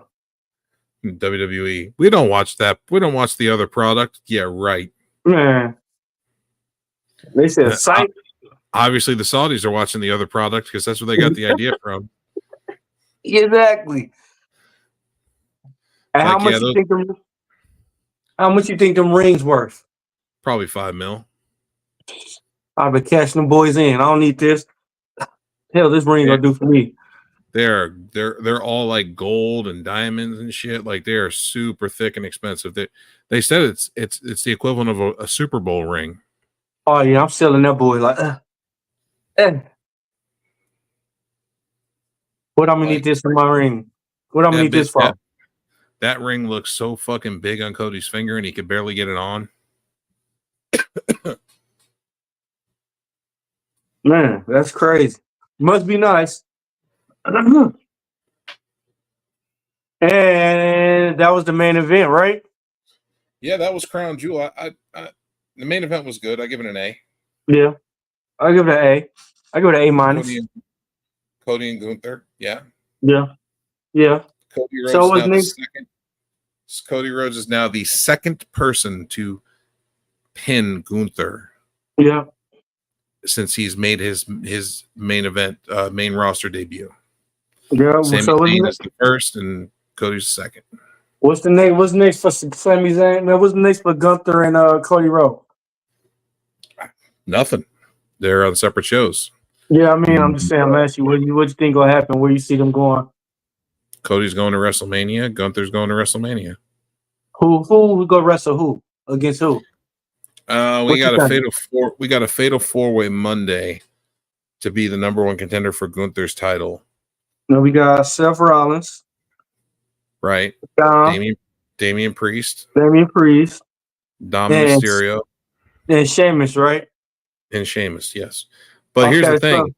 WWE. We don't watch that. We don't watch the other product. Yeah, right. Man. They said sight. Obviously, the Saudis are watching the other product because that's where they got the idea from. Exactly. And how much you think them rings worth? Probably $5 million. I've been cashing them boys in. I don't need this. Hell, this ring gonna do for me. They're all like gold and diamonds and shit. Like they are super thick and expensive. They said it's the equivalent of a Super Bowl ring. Oh yeah, I'm selling that boy like. What I'm gonna need this for my ring? What I'm gonna need this for? That ring looks so fucking big on Cody's finger, and he could barely get it on. Man, that's crazy. Must be nice. And that was the main event, right? Yeah, that was Crown Jewel. The main event was good. I give it an A. Yeah, I give it an A. I give it an A minus. Cody and Gunther. Yeah. Yeah. Yeah. Cody Rhodes is now the second person to pin Gunther. Yeah. Since he's made his main event, main roster debut. Yeah. Sami Zayn is the first, and Cody's the second. What's the next? What's next for Sami Zayn? Man, what's next for Gunther and Cody Rhodes? Nothing. They're on separate shows. Yeah, I mean, I'm just saying. I'm asking you, what you think gonna happen? Where you see them going? Cody's going to WrestleMania. Gunther's going to WrestleMania. Who will go wrestle who against who? We got a fatal four-way Monday to be the number one contender for Gunther's title. Now we got Seth Rollins, right? Damian Priest, Dominic Mysterio, and Sheamus, right? And Sheamus, yes. But here's the thing: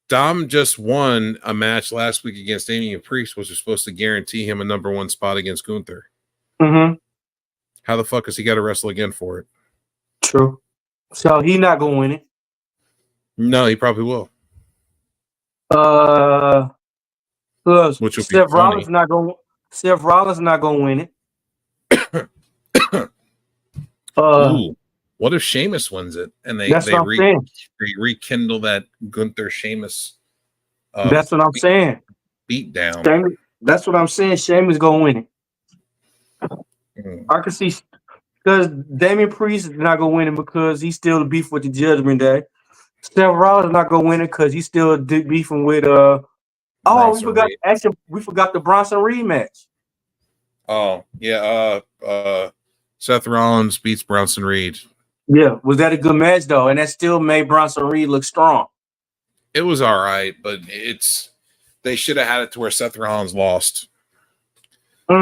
Dom just won a match last week against Damian Priest, which was supposed to guarantee him a number one spot against Gunther. Mm-hmm. How the fuck has he got to wrestle again for it? True. So he's not gonna win it. No, he probably will. Who else? Which will Seth Rollins not gonna win it. Ooh, what if Sheamus wins it and they rekindle that Gunther Sheamus? That's what I'm saying. Beat down. That's what I'm saying. Sheamus gonna win it. I can see because Damian Priest is not gonna win it because he's still the beef with the Judgment Day. Seth Rollins not gonna win it because he's still beefing with Oh, Bronson Reed. we forgot the Bronson Reed match. Oh, yeah. Seth Rollins beats Bronson Reed. Yeah, was that a good match though? And that still made Bronson Reed look strong. It was all right, but they should have had it to where Seth Rollins lost. They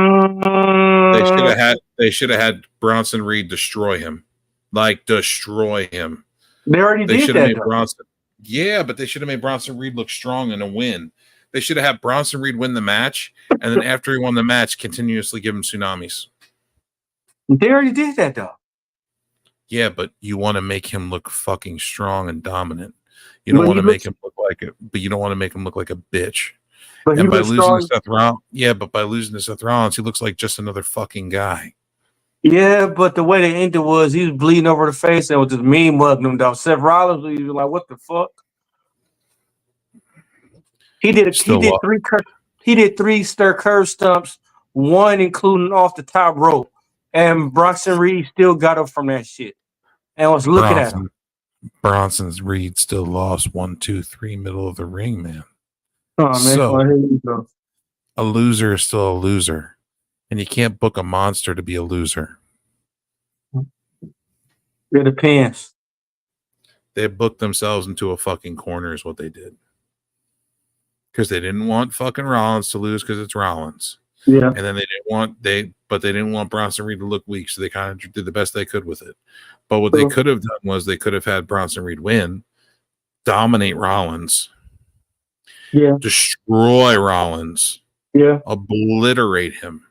should have had Bronson Reed destroy him. Like destroy him. They already They did should have that made though. Bronson. Yeah, but they should have made Bronson Reed look strong and a win. They should have had Bronson Reed win the match, and then after he won the match, continuously give him tsunamis. They already did that though. Yeah, but you want to make him look fucking strong and dominant. You don't want to make him look like it, but you don't want to make him look like a bitch. But and by losing to Seth Rollins, but by losing to Seth Rollins, he looks like just another fucking guy. Yeah, but the way they ended was he was bleeding over the face and was just mean mugging him down. Seth Rollins was like, "What the fuck?" He did three stir curve stumps, one including off the top rope, and Bronson Reed still got up from that shit and was looking at him. Bronson's Reed still lost 1, 2, 3 middle of the ring, man. Oh man, so a loser is still a loser, and you can't book a monster to be a loser. It depends. They booked themselves into a fucking corner, is what they did. Because they didn't want fucking Rollins to lose because it's Rollins. Yeah. And then they didn't want Bronson Reed to look weak, so they kind of did the best they could with it. But what they could have done was they could have had Bronson Reed win, dominate Rollins, destroy Rollins, obliterate him,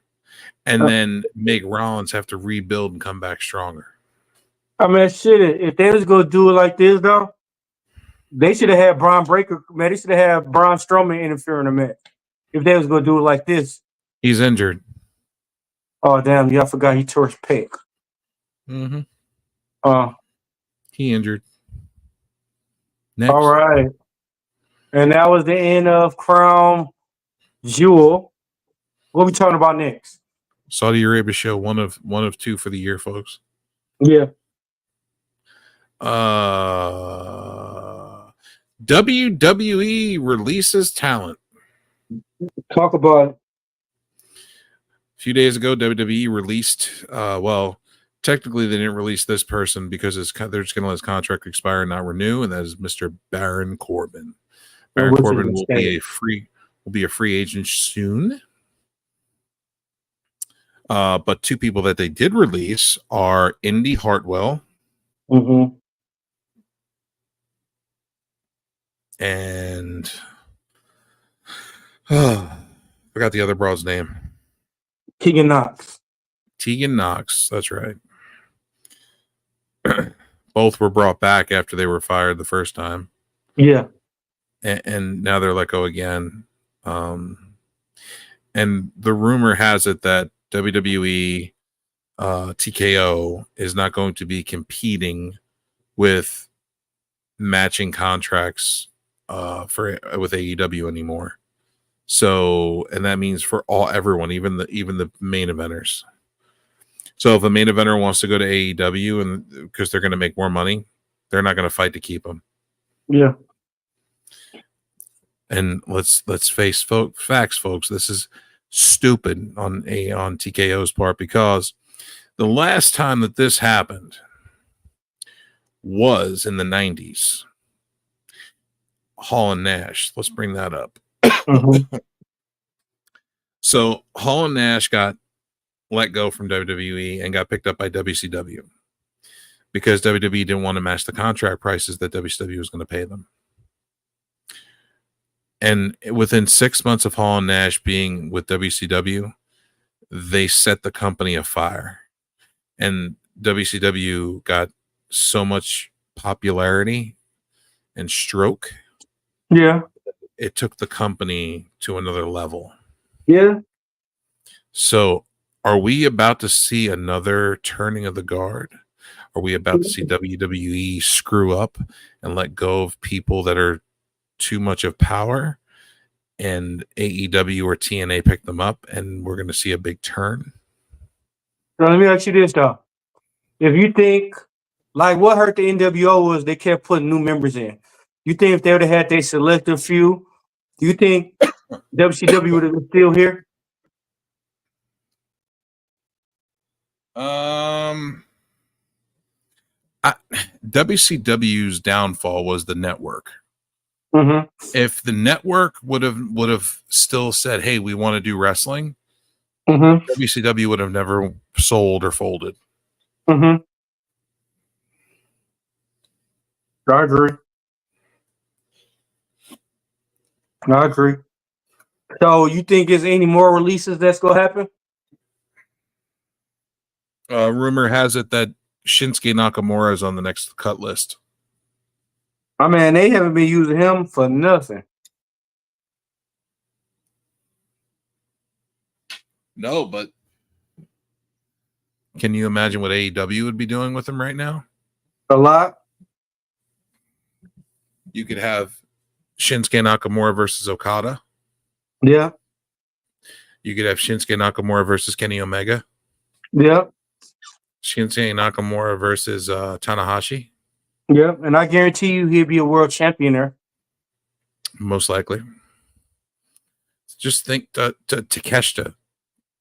and then make Rollins have to rebuild and come back stronger. I mean, shit, if they was gonna do it like this though, they should have had Braun Breaker. Man, they should have had Braun Strowman interfere in the match. If they was gonna do it like this, he's injured. Oh damn! Yeah, I forgot he tore his pec. Mm-hmm. He injured. Next. All right, and that was the end of Crown Jewel. What are we talking about next? Saudi Arabia show one of 2 for the year, folks. Yeah. WWE releases talent. Talk about it. A few days ago, WWE released, technically they didn't release this person because they're just going to let his contract expire and not renew, and that is Mr. Baron Corbin. Baron Corbin will be a free agent soon. But 2 people that they did release are Indy Hartwell. Mm-hmm. And forgot the other broad's name. Tegan Knox. That's right. Both were brought back after they were fired the first time. Yeah. And now they're let go again. And the rumor has it that WWE TKO is not going to be competing with matching contracts with AEW anymore. So, and that means for everyone, even the main eventers. So if a main eventer wants to go to AEW and because they're going to make more money, they're not going to fight to keep them. Yeah. And let's face facts, folks. This is stupid on TKO's part, because the last time that this happened was in the 90s. Hall and Nash. Let's bring that up. Mm-hmm. So Hall and Nash got let go from WWE and got picked up by WCW because WWE didn't want to match the contract prices that WCW was going to pay them. And within 6 months of Hall and Nash being with WCW, they set the company afire. And WCW got so much popularity and stroke. Yeah. It took the company to another level. Yeah. So are we about to see another turning of the guard? Are we about to see WWE screw up and let go of people that are too much of power, and AEW or TNA pick them up, and we're going to see a big turn? Now, let me ask you this, though. If you think Like what hurt the NWO was they kept putting new members in. You think if they would have had their selective few, do you think WCW would have been still here? WCW's downfall was the network. Mm-hmm. If the network would have still said, "Hey, we want to do wrestling," Mm-hmm. WCW would have never sold or folded. Mm-hmm. I agree. I agree. So you think there's any more releases that's gonna happen? Rumor has it that Shinsuke Nakamura is on the next cut list. I mean, they haven't been using him for nothing. No, but can you imagine what AEW would be doing with him right now? A lot. You could have Shinsuke Nakamura versus Okada. Yeah. You could have Shinsuke Nakamura versus Kenny Omega. Yeah. Shinsuke Nakamura versus Tanahashi. Yeah. And I guarantee you he'll be a world champion there. Most likely. Just think Takeshita.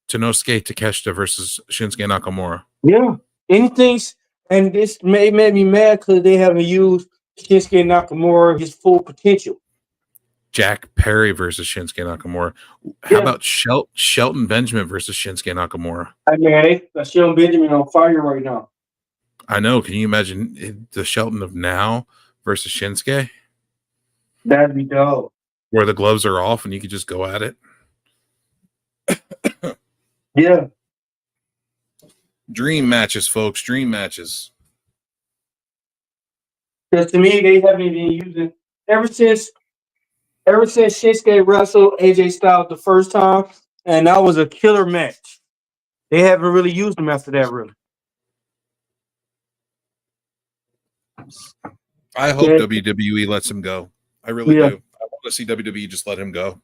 Tenosuke Takeshita versus Shinsuke Nakamura. Yeah. Anything's and this made me mad because they haven't used Shinsuke Nakamura his full potential. Jack Perry versus Shinsuke Nakamura. How about Shelton Benjamin versus Shinsuke Nakamura? I mean, Shelton Benjamin on fire right now. I know. Can you imagine the Shelton of now versus Shinsuke? That'd be dope. Where the gloves are off and you could just go at it. Yeah. Dream matches, folks. Dream matches. Because to me, they haven't been using ever since Shinsuke wrestled AJ Styles the first time, and that was a killer match. They haven't really used him after that, really. I hope WWE lets him go. I really do. I want to see WWE just let him go.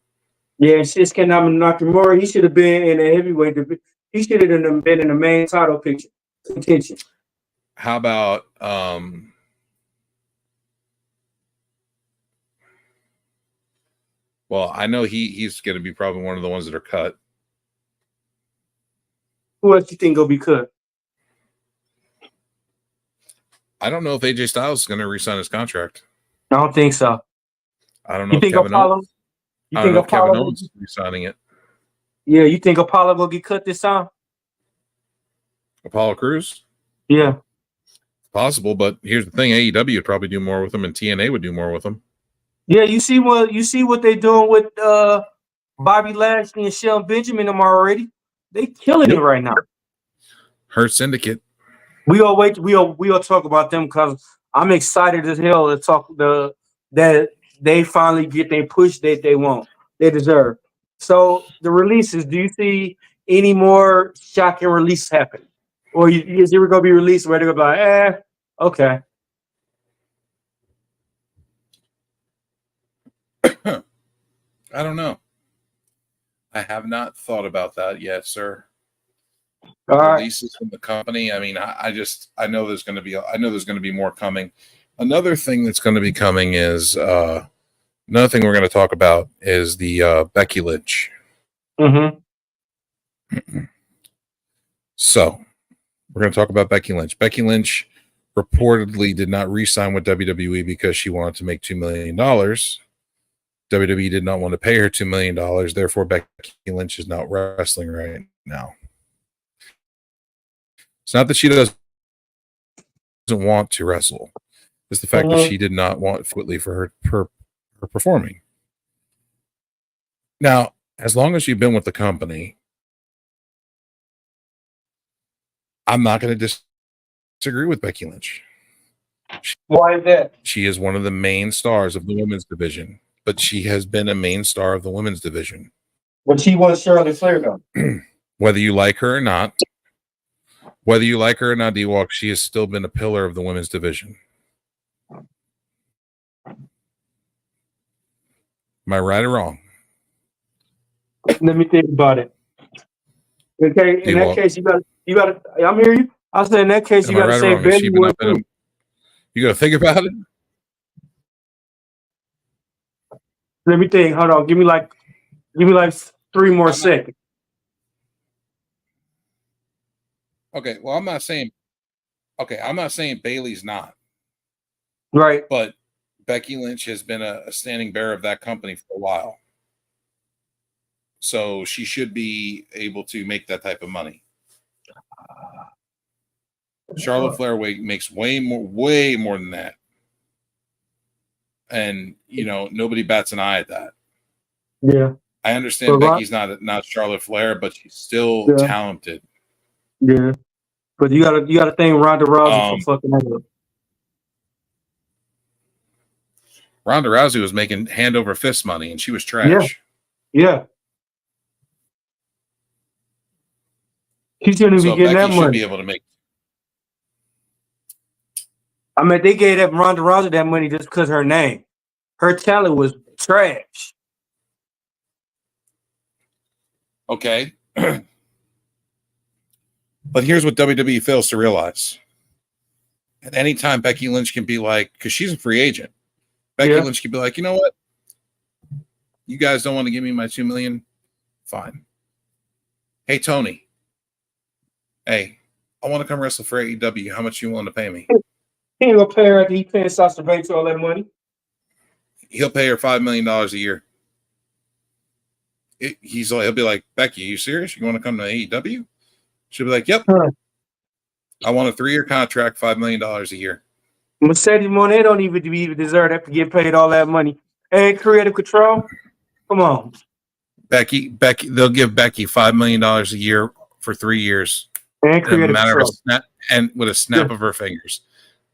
Yeah, Shinsuke Nakamura, he should have been in a heavyweight division. He should have been in the main title picture contention. How about well, I know he's going to be probably one of the ones that are cut. Who else do you think will be cut? I don't know if AJ Styles is going to re-sign his contract. I don't think so. I don't know. You think Apollo? I don't know if Kevin Owens is re-signing it. Yeah, you think Apollo will get cut this time? Apollo Crews? Yeah. Possible, but here's the thing: AEW would probably do more with him, and TNA would do more with him. Yeah, you see what they're doing with Bobby Lashley and Shelton Benjamin them already. They killing it right now. Hurt Syndicate. We'll talk about them because I'm excited as hell to talk that they finally get their push that they deserve. So the releases, do you see any more shocking releases happen? Or is there gonna be released where they're gonna be like, okay. I don't know. I have not thought about that yet, sir. Releases from the company. I mean, I know there's going to be more coming. Another thing that's going to be coming is another thing we're going to talk about is the Becky Lynch. Mm-hmm. So we're going to talk about Becky Lynch. Becky Lynch reportedly did not re-sign with WWE because she wanted to make $2 million. WWE did not want to pay her $2 million. Therefore, Becky Lynch is not wrestling right now. It's not that she doesn't want to wrestle. It's the fact that she did not want Whitley for her performing. Now, as long as you've been with the company, I'm not going to disagree with Becky Lynch. Why is that? She is one of the main stars of the women's division, but she has been a main star of the women's division. But she was Charlotte Flair, though. Whether you like her or not, D-Walk, she has still been a pillar of the women's division. Am I right or wrong? Let me think about it. Okay, in that case, you got. I'm hearing you. I said in that case, you got to say Betty was. You gonna think about it? Let me think. Hold on. Give me like 3 more I'm not- seconds. Okay. Well, I'm not saying. Okay, I'm not saying Bailey's not, Right. but Becky Lynch has been a standing bearer of that company for a while, so she should be able to make that type of money. Charlotte Flair makes way more than that, and nobody bats an eye at that. Yeah. I understand But Becky's not Charlotte Flair, but she's still yeah. talented. Yeah. But you gotta thank Ronda Rousey for fucking that up. Ronda Rousey was making hand over fist money, and she was trash. Yeah. She shouldn't So be getting Becky that should money. be able to make. I mean, they gave that Ronda Rousey that money just because her name. Her talent was trash. Okay. But here's what WWE fails to realize. At any time, Becky Lynch can be like, because she's a free agent. Becky Lynch can be like, you know what? You guys don't want to give me my $2 million? Fine. Hey, Tony. Hey, I want to come wrestle for AEW. How much you willing to pay me? He ain't gonna pay her after he paying Sasha Banks all that money. He'll pay her $5 million a year. He'll be like, Becky, are you serious? You want to come to AEW? She'll be like, yep. Huh. I want a 3-year contract, $5 million a year. Mercedes Moné don't even deserve that to get paid all that money. And creative control? Come on. Becky, they'll give Becky $5 million a year for 3 years. And creative control. And with a snap of her fingers.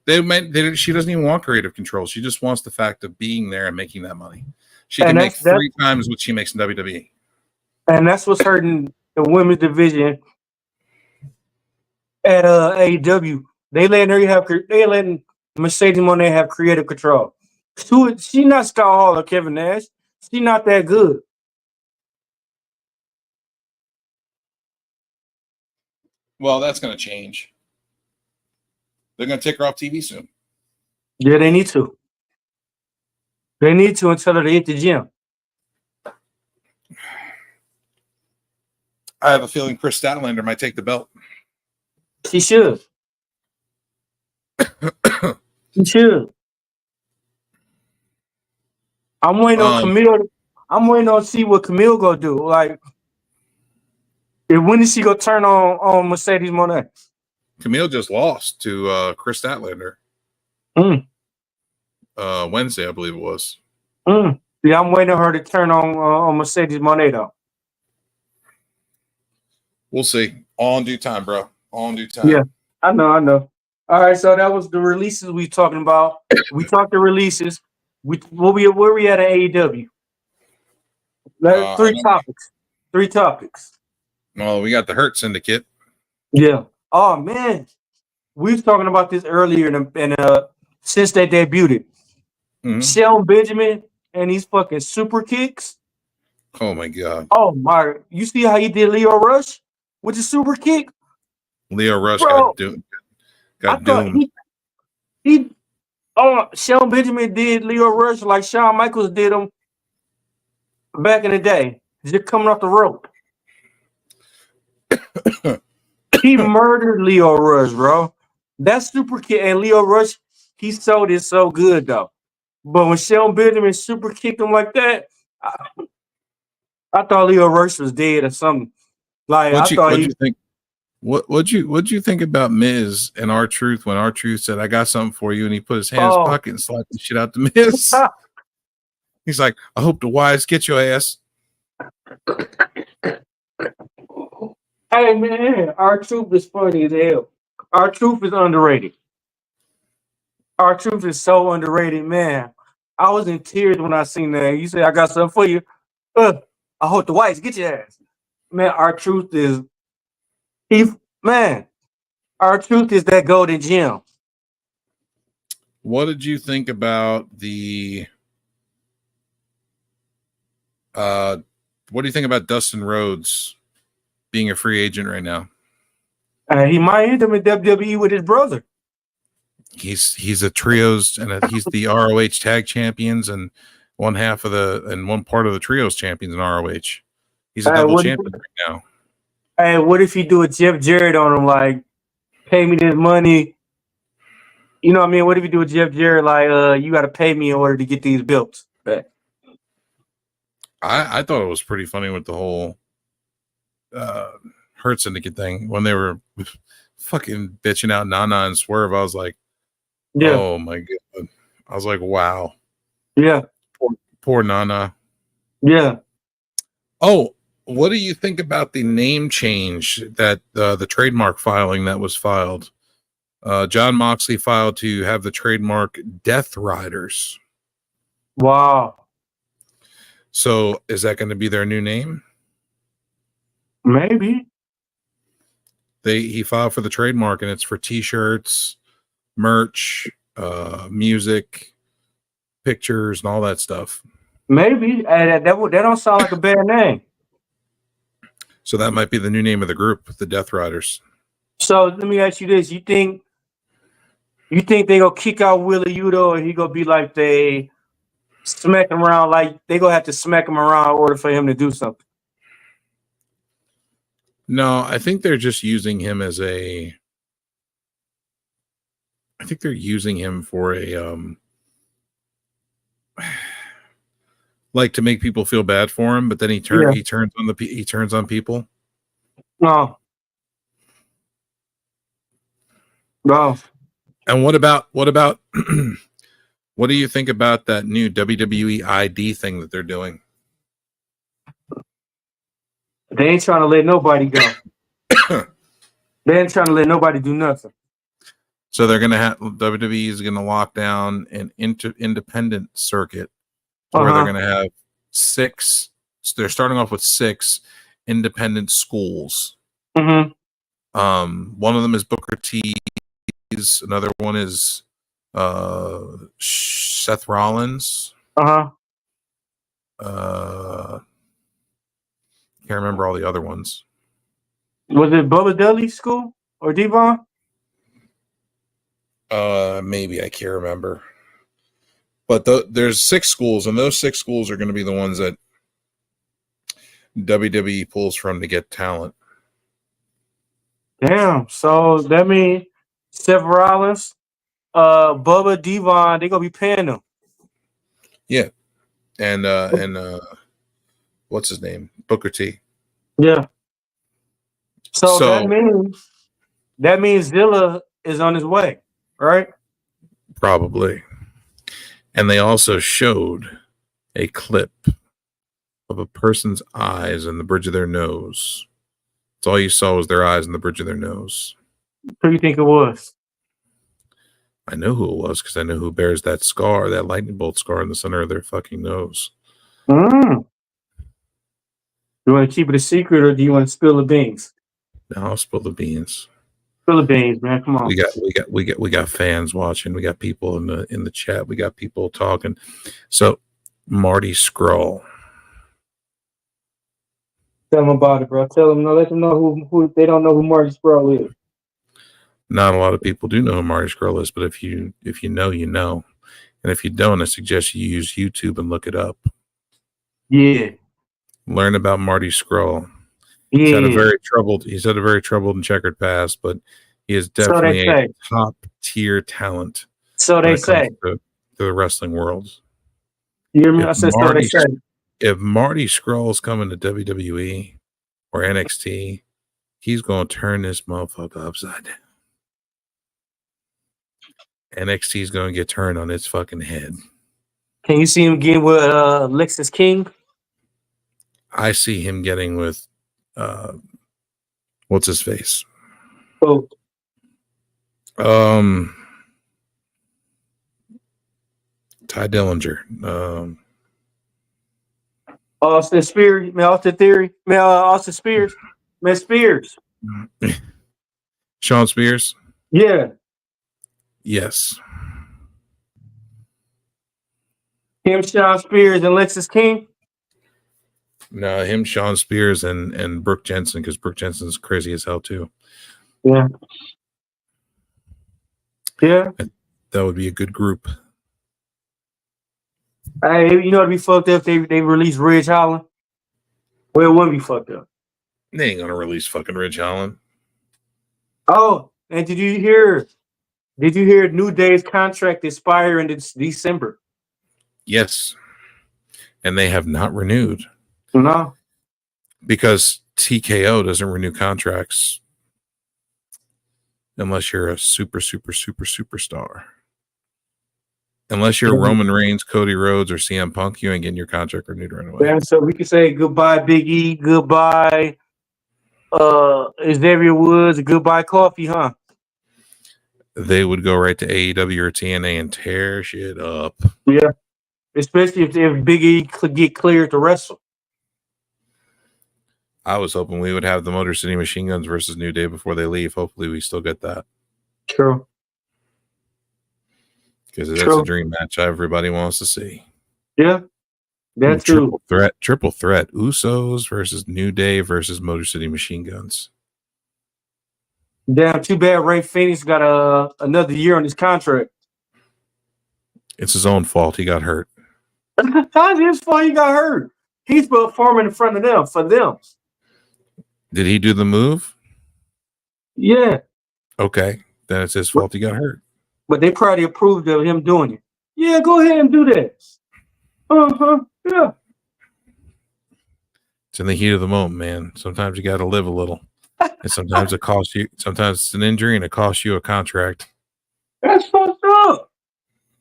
She doesn't even want creative control. She just wants the fact of being there and making that money. She can make 3 times what she makes in WWE. And that's what's hurting the women's division at AEW. They letting Mercedes Moné have creative control. She not Scott Hall or Kevin Nash. She not that good. Well, that's going to change. They're going to take her off TV soon. Yeah, they need to. They need to until they hit the gym. I have a feeling Chris Statlander might take the belt. She should. She should. I'm waiting on Camille. I'm waiting on to see what Camille gonna do. Like, when is she gonna turn on Mercedes Moné? Camille just lost to Chris Statlander. Wednesday, I believe it was. Yeah, I'm waiting on her to turn on Mercedes Moné though. We'll see. All in due time, bro. All in due time. Yeah, I know. All right, so that was the releases we talking about. We talked the releases. Where we at AEW? 3 topics. 3 topics. Well, we got the Hurt Syndicate. Yeah. Oh man, we was talking about this earlier, and since they debuted, Shelton Benjamin and these fucking super kicks. Oh my god. Oh my! You see how he did Leo Rush with the super kick? Leo Rush got doomed. Shelton Benjamin did Leo Rush like Shawn Michaels did him back in the day. Just coming off the rope. He murdered Leo Rush, bro. That super kick and Leo Rush, he sold it so good though. But when Shelton Benjamin super kicked him like that, I thought Leo Rush was dead or something. Like what'd you think? What'd you think about Miz and R-Truth when R-Truth said, "I got something for you," and he put his hand in his pocket and slapped the shit out the Miz? He's like, "I hope the wise get your ass." Hey man, R-Truth is funny as hell. R-Truth is underrated. R-Truth is so underrated, man. I was in tears when I seen that. You said, "I got something for you." I hope the whites get your ass. Man, R-Truth is R-Truth is that golden gem. What did you think about the what do you think about Dustin Rhodes being a free agent right now? He might end up in WWE with his brother. He's a trios and he's the ROH tag champions and one part of the trios champions in ROH. He's a double champion right now. Hey, what if you do a Jeff Jarrett on him? Like, pay me this money. You know what I mean? What if you do a Jeff Jarrett? Like, you got to pay me in order to get these belts back. I thought it was pretty funny with the whole Hurt Syndicate thing when they were fucking bitching out Nana and Swerve. I was like, Yeah. oh my god. I was like, wow. Yeah. Poor Nana. Yeah. Oh, what do you think about the name change that the trademark filing that was filed? John Moxley filed to have the trademark Death Riders. Wow. So is that going to be their new name? Maybe. He filed for the trademark, and it's for T-shirts, merch, music, pictures, and all that stuff. Maybe. That don't sound like a bad name. So that might be the new name of the group, the Death Riders. So let me ask you this: you think they gonna kick out Willie Udo, and he gonna be like they smack him around? Like they gonna have to smack him around in order for him to do something? No, I think they're just using him as a. I think they're using him for a like to make people feel bad for him, but then he turns on people. No. And what about what do you think about that new WWE ID thing that they're doing? They ain't trying to let nobody go. They ain't trying to let nobody do nothing. So they're gonna have WWE is gonna lock down an independent circuit where they're gonna have 6. So they're starting off with 6 independent schools. Mm-hmm. One of them is Booker T. Another one is Seth Rollins. Can't remember all the other ones. Was it Bubba Dudley School or Devon? Maybe I can't remember. But there's 6 schools, and those 6 schools are going to be the ones that WWE pulls from to get talent. Damn. So that means Seth Rollins, Bubba, Devon, they're gonna be paying them. Yeah. And what's his name? Booker T. Yeah. So that means Zilla is on his way, right? Probably. And they also showed a clip of a person's eyes and the bridge of their nose. That's all you saw was their eyes and the bridge of their nose. Who do you think it was? I know who it was because I know who bears that scar, that lightning bolt scar in the center of their fucking nose. You want to keep it a secret, or do you want to spill the beans? No, I'll spill the beans. Spill the beans, man. Come on. We got fans watching. We got people in the chat. We got people talking. So Marty Scurll. Tell them about it, bro. Tell them. Let them know who they don't know who Marty Scurll is. Not a lot of people do know who Marty Scurll is, but if you know, you know. And if you don't, I suggest you use YouTube and look it up. Yeah. Learn about Marty Scurll. Yeah. He's had a very troubled and checkered past, but he is definitely a top tier talent. So they say to the wrestling world. You hear me? I said so they say. If Marty Scurll is coming to WWE or NXT, he's going to turn this motherfucker upside down. NXT is going to get turned on its fucking head. Can you see him getting with Lexus King? I see him getting with what's his face? Oh. Ty Dillinger. Austin Spears. Austin Theory. Austin Spears. Spears. Sean Spears? Yeah. Yes. Him, Sean Spears, and Lexus King? No, him, Sean Spears, and Brooke Jensen, because Brooke Jensen's crazy as hell too. Yeah. Yeah. That would be a good group. Hey, you know it'd be fucked up if they release Ridge Holland? Well, it wouldn't be fucked up. They ain't gonna release fucking Ridge Holland. Oh, and did you hear New Day's contract expire in December? Yes. And they have not renewed No. because TKO doesn't renew contracts unless you're a superstar. Unless you're Roman Reigns, Cody Rhodes, or CM Punk, you ain't getting your contract renewed right away. Yeah, so we can say goodbye, Big E, goodbye, Xavier Woods, goodbye, Coffee, huh? They would go right to AEW or TNA and tear shit up. Yeah. Especially if Big E could get cleared to wrestle. I was hoping we would have the Motor City Machine Guns versus New Day before they leave. Hopefully we still get that. True. Because that's a dream match everybody wants to see. Yeah. That's true. Triple threat. Usos versus New Day versus Motor City Machine Guns. Damn, too bad Ray Phoenix got another year on his contract. It's his own fault. He got hurt. How's his fault he got hurt? He's performing in front of them for them. Did he do the move? Yeah. Okay. Then it's his fault he got hurt. But they probably approved of him doing it. Yeah, go ahead and do that. Yeah. It's in the heat of the moment, man. Sometimes you got to live a little. And sometimes it costs you. Sometimes it's an injury and it costs you a contract. That's fucked up.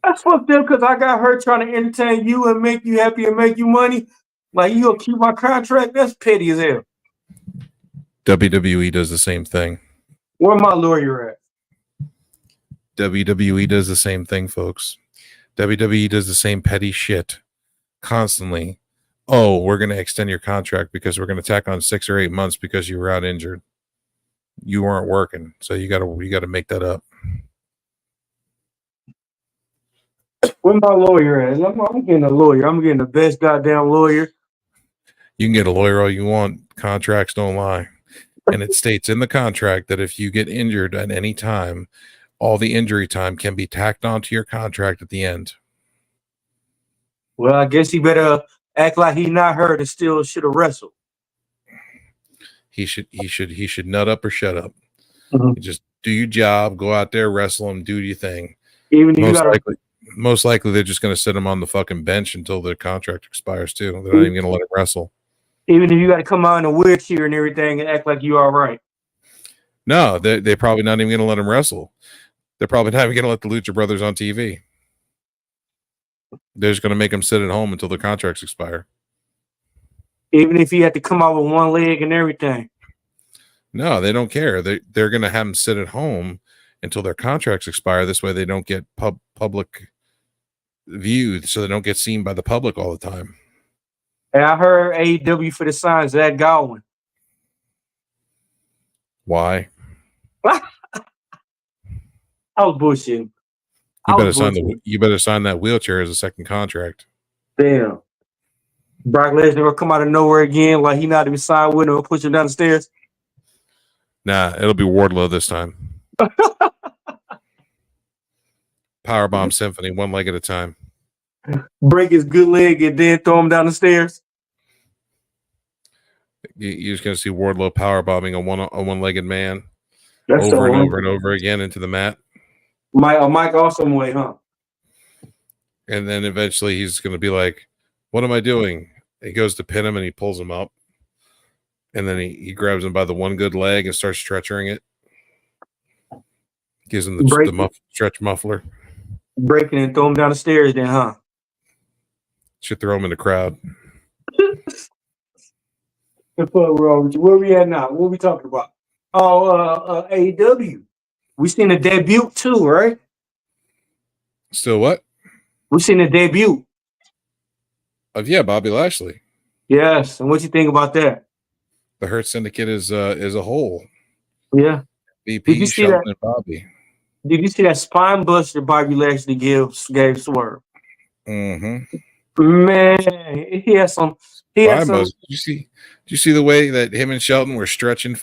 That's fucked up because I got hurt trying to entertain you and make you happy and make you money. Like, you gonna keep my contract? That's petty as hell. WWE does the same thing. Where my lawyer at? WWE does the same thing, folks. WWE does the same petty shit constantly. Oh, we're going to extend your contract because we're going to tack on 6 or 8 months because you were out injured. You weren't working, so you got to make that up. Where my lawyer at? I'm getting a lawyer. I'm getting the best goddamn lawyer. You can get a lawyer all you want. Contracts don't lie. And it states in the contract that if you get injured at any time, all the injury time can be tacked onto your contract at the end. Well, I guess he better act like he not hurt and still should have wrestled. He should nut up or shut up. Mm-hmm. Just do your job, go out there, wrestle him, do your thing. Even Most likely they're just going to sit him on the fucking bench until their contract expires too. They're not even going to let him wrestle. Even if you got to come out in a wheelchair and everything and act like you all right. No, they're probably not even going to let him wrestle. They're probably not even going to let the Lucha Brothers on TV. They're just going to make him sit at home until their contracts expire. Even if he had to come out with one leg and everything. No, they don't care. They're going to have him sit at home until their contracts expire. This way they don't get public view, so they don't get seen by the public all the time. And I heard AEW for the sign Zach Godwin. Why? I was bullshitting. You better sign that wheelchair as a second contract. Damn. Brock Lesnar will come out of nowhere again, like he not even signed with him and push him down the stairs. Nah, it'll be Wardlow this time. Powerbomb Symphony, one leg at a time. Break his good leg and then throw him down the stairs. You're just gonna see Wardlow powerbombing a one-legged man That's over and over and over again into the mat. Mike Awesome way, huh? And then eventually he's gonna be like, "What am I doing?" He goes to pin him and he pulls him up, and then he grabs him by the one good leg and starts stretching it. Gives him the stretch muffler. Breaking and throw him down the stairs, then, huh? Should throw him in the crowd. Where we at now? What we talking about? Oh, AEW. We seen a debut too, right? Still what? We seen a debut. Yeah, Bobby Lashley. Yes, and what you think about that? The Hurt Syndicate is a whole. Yeah. VP, Shelton, and Bobby. Did you see that spine buster Bobby Lashley gave Swerve? Mm-hmm. Man, he had some. Did you see the way that him and Shelton were stretching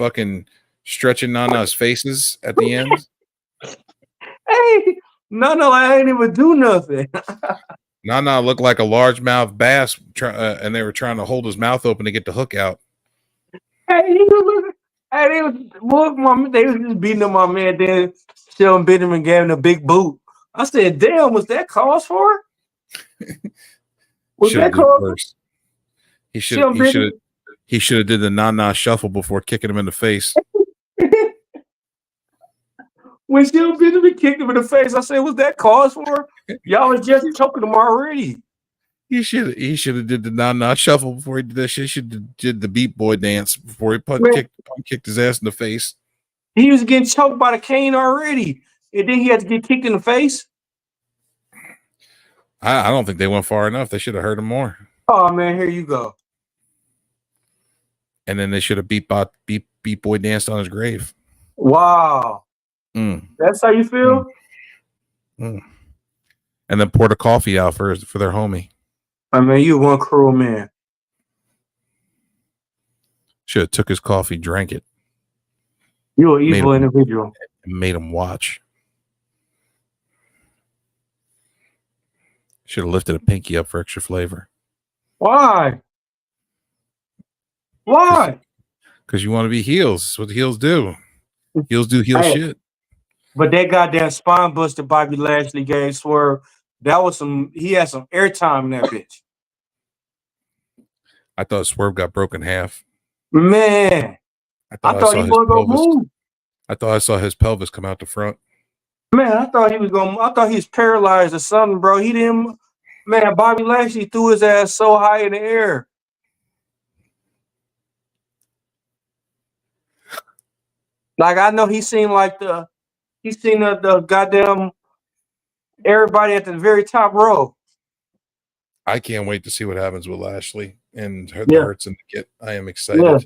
Nana's faces at the end? Hey, No, I ain't even do nothing. Nana looked like a largemouth bass, and they were trying to hold his mouth open to get the hook out. Hey, he was looking. Hey, they was just beating up my man. Then Shelton Benjamin gave him a big boot. I said, "Damn, was that cause for? Was Should have that did cause?" worse. He should Shelton Benjamin. have did the Nana shuffle before kicking him in the face. When Shelton Benjamin kicked him in the face, I said, "Was that cause for? Y'all was just choking him already." He should have did the Nana shuffle before he did that shit. He should have did the Beat Boy dance before he Man, kicked his ass in the face. he was getting choked by the cane already, and then he had to get kicked in the face. I don't think they went far enough. They should have hurt him more. Oh man, here you go. And then they should have Beat Boy danced on his grave. Wow, that's how you feel. And then poured a coffee out for their homie. I mean, you one cruel man. Should have took his coffee, drank it. You're an evil individual. And made him watch. Should have lifted a pinky up for extra flavor. Why? Why? Because you want to be heels. That's what heels do. Heels do heel shit. But that goddamn spine buster Bobby Lashley gave Swerve, that was he had some airtime in that bitch. I thought Swerve got broken half. Man. I thought he was gonna move. I thought I saw his pelvis come out the front. Man, I thought he was paralyzed or something, bro. He didn't. Man, Bobby Lashley threw his ass so high in the air. Like I know he seen the goddamn everybody at the very top row. I can't wait to see what happens with Lashley and the Hurt Syndicate. I am excited. Yeah.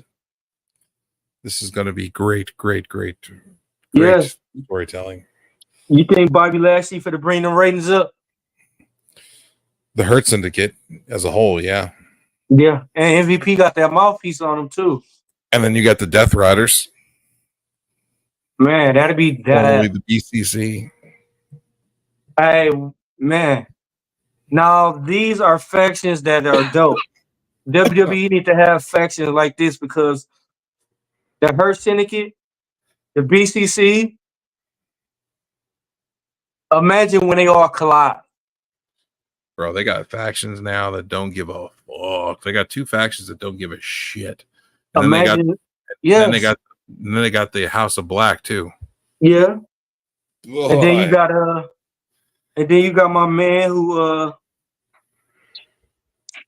This is going to be great storytelling. You think Bobby Lashley for to bring them ratings up? The Hurt Syndicate as a whole, yeah. Yeah, and MVP got that mouthpiece on him too. And then you got the Death Riders. Man, that'd be that. Only the BCC. Hey, man. Now, these are factions that are dope. WWE need to have factions like this because the Hurt Syndicate, the BCC, imagine when they all collide. Bro, they got factions now that don't give a fuck. They got two factions that don't give a shit. And imagine, then they got the House of Black too. Yeah. Oh, and then you got my man who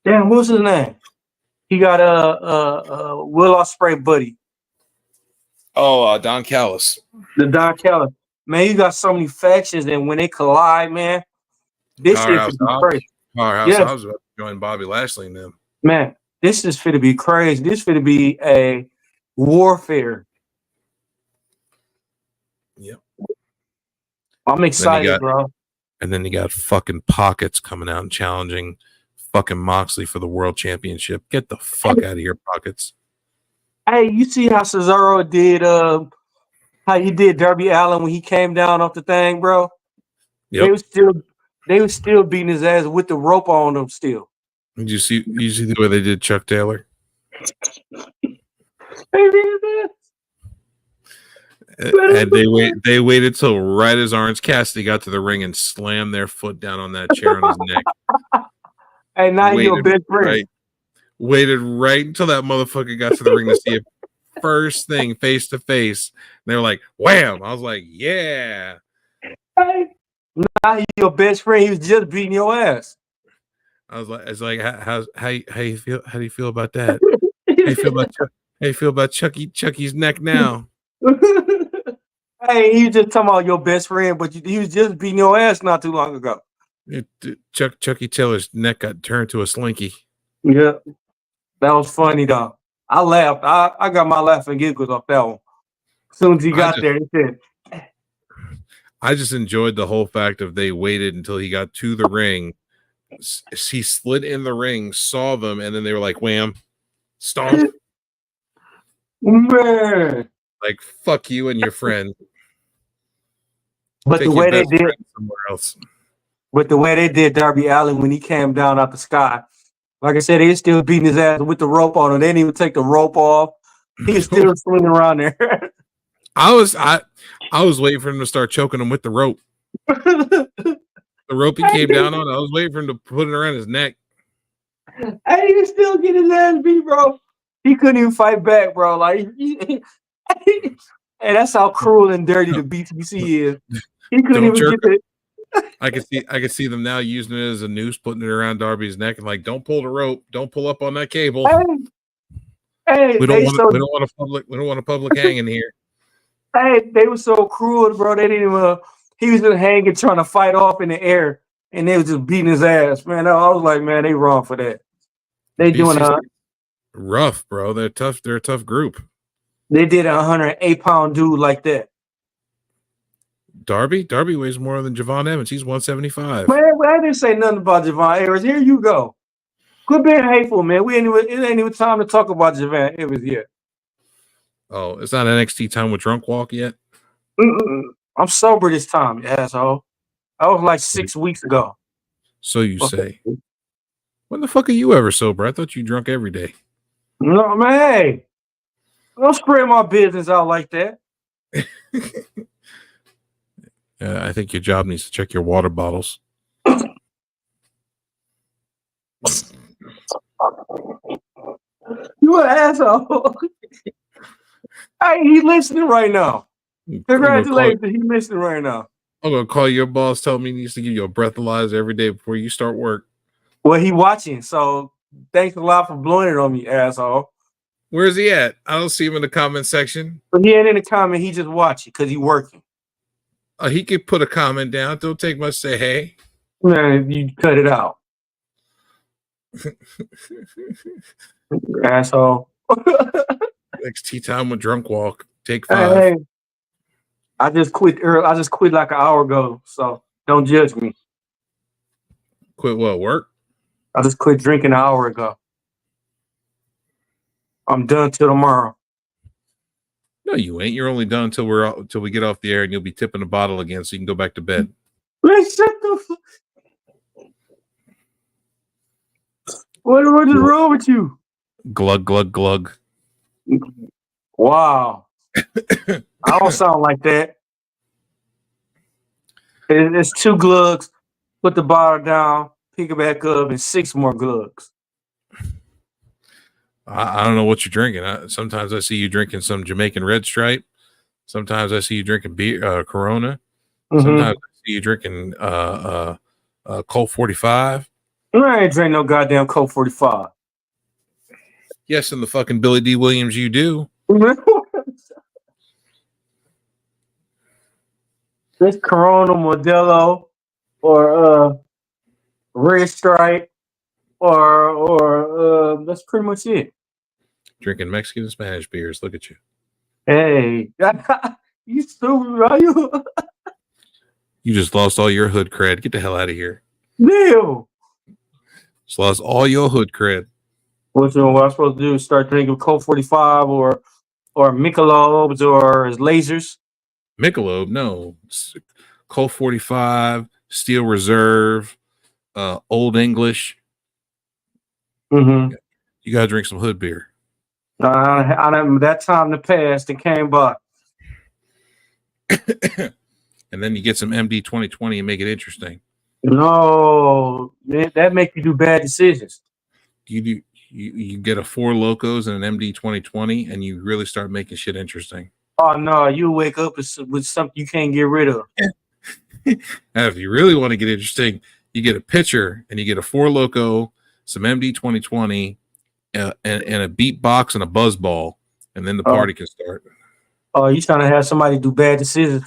damn, what's his name? He got Will Ospreay buddy. Oh, Don Callis. The Don Callis. Man, you got so many factions, and when they collide, man, this is crazy. Powerhouse I was about to join Bobby Lashley and them. Man, this is fit to be crazy. This fit to be a warfare. Yep. I'm excited, bro. And then you got fucking Pockets coming out and challenging fucking Moxley for the world championship. Get the fuck out of here, Pockets. Hey, you see how Cesaro did how he did Darby Allin when he came down off the thing, bro? Yep. They was still beating his ass with the rope on him still. Did you see the way they did Chuck Taylor? And they waited till right as Orange Cassidy got to the ring and slammed their foot down on that chair on his neck. Hey, now he's your best friend. Waited right until that motherfucker got to the ring to see it first thing face to face. And they were like, wham! I was like, yeah. Hey, now he's your best friend. He was just beating your ass. I was like, it's like, how you feel? How do you feel about that? How you feel about Chucky's neck now? Hey, he was just talking about your best friend, but he was just beating your ass not too long ago. Chucky Taylor's neck got turned to a slinky. Yeah, that was funny though. I laughed. I got my laughing giggles off that one. As soon as he got there, he said. I just enjoyed the whole fact of they waited until he got to the ring. He slid in the ring, saw them, and then they were like, wham, stomp. Man. Like, fuck you and your friend. But Take the your way they best did, friend somewhere else. but the way they did Darby Allin when he came down out the sky, like I said, they still beating his ass with the rope on him. They didn't even take the rope off. He was still swinging around there. I was waiting for him to start choking him with the rope. The rope he came down on, I was waiting for him to put it around his neck. And he was still getting his ass beat, bro. He couldn't even fight back, bro. Like, and that's how cruel and dirty the BTC is. He couldn't Don't even jerk get him. it. I could see them now using it as a noose, putting it around Darby's neck, and like, don't pull the rope, don't pull up on that cable. Hey, We don't want a public hanging here. Hey, they were so cruel, bro. They didn't even. He was just hanging, trying to fight off in the air, and they was just beating his ass, man. I was like, man, they wrong for that. They doing BC's rough, bro. They're tough. They're a tough group. They did a 108-pound dude like that. Darby weighs more than Javon Evans. He's 175. Man, I didn't say nothing about Javon Evans. Here you go. Quit being hateful, man. It ain't even time to talk about Javon Evans yet. Oh, it's not NXT time with Drunk Walk yet? I'm sober this time, you asshole. I was like 6 weeks ago. So you say. When the fuck are you ever sober? I thought you drunk every day. No, man, hey. Don't spread my business out like that. I think your job needs to check your water bottles. You an asshole. Hey, he's listening right now. Congratulations, he's listening right now. I'm gonna call your boss, tell me he needs to give you a breathalyzer every day before you start work. Well, he watching, so thanks a lot for blowing it on me, asshole. Where's he at? I don't see him in the comment section. But he ain't in the comment, he just watching because he working. He could put a comment down. Don't take much to say hey. Man, you cut it out. Asshole. NXT time with Drunk Walk. Take 5. Hey, I just quit early. I just quit like an hour ago, so don't judge me. Quit what? Work? I just quit drinking an hour ago. I'm done till tomorrow. No, you ain't. You're only done until we get off the air, and you'll be tipping a bottle again, so you can go back to bed. Man, shut the What is wrong with you? Glug glug glug. Wow. I don't sound like that. It's 2 glugs. Put the bottle down, pick it back up, and 6 more glugs. I don't know what you're drinking. Sometimes I see you drinking some Jamaican Red Stripe. Sometimes I see you drinking beer, Corona. Sometimes I see you drinking Colt 45. I ain't drink no goddamn Colt 45. Yes, in the fucking Billy D. Williams, you do. This Corona Modelo or Red Stripe or that's pretty much it. Drinking Mexican and Spanish beers. Look at you. Hey, you stupid, are you? You just lost all your hood cred. Get the hell out of here. Damn. Just lost all your hood cred. What I'm supposed to do is start drinking Colt 45 or Michelob's or lasers? Michelob, no. It's Colt 45, Steel Reserve, Old English. Mm-hmm. You gotta drink some hood beer. That time to pass that came by. And then you get some MD 2020 and make it interesting. No, man, that make you do bad decisions. You get a 4 Locos and an MD 2020 and you really start making shit interesting. Oh no, you wake up with something you can't get rid of. And if you really want to get interesting, you get a pitcher and you get a 4 Loco, some MD 2020, and a beatbox and a buzz ball, and then the party can start. Oh, you trying to have somebody do bad decisions?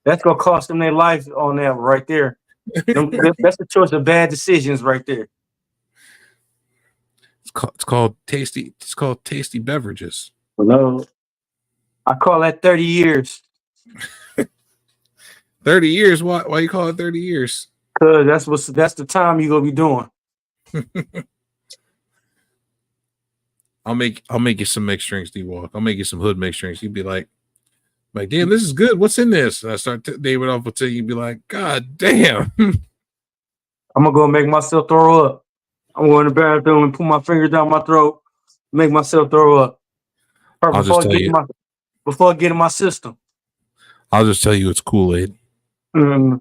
That's gonna cost them their life on that right there. That's the choice of bad decisions right there. It's called tasty. It's called tasty beverages. No, I call that 30 years. 30 years? Why you call it 30 years? Because that's the time you're gonna be doing. I'll make you some mixed drinks, D-Walk. I'll make you some hood mixed drinks. You'd be like, Like, damn, this is good. What's in this? And I start naming off until you'd be like, God damn. I'm gonna go make myself throw up. I'm going to the bathroom and put my finger down my throat, make myself throw up. Or I'll just tell you. Before I get in my system. I'll just tell you it's Kool-Aid. I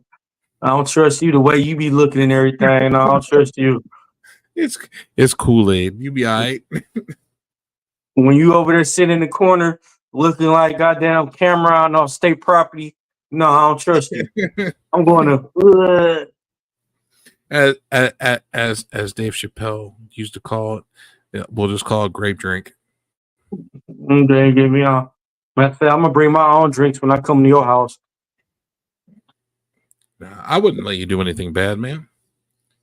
don't trust you the way you be looking and everything. I don't trust you. It's Kool-Aid. You be all right. When you over there sitting in the corner looking like goddamn Cameron on state property, no, I don't trust you. I'm going to As Dave Chappelle used to call it, we'll just call it grape drink. They get me on. I'm gonna bring my own drinks when I come to your house. Nah, I wouldn't let you do anything bad, man.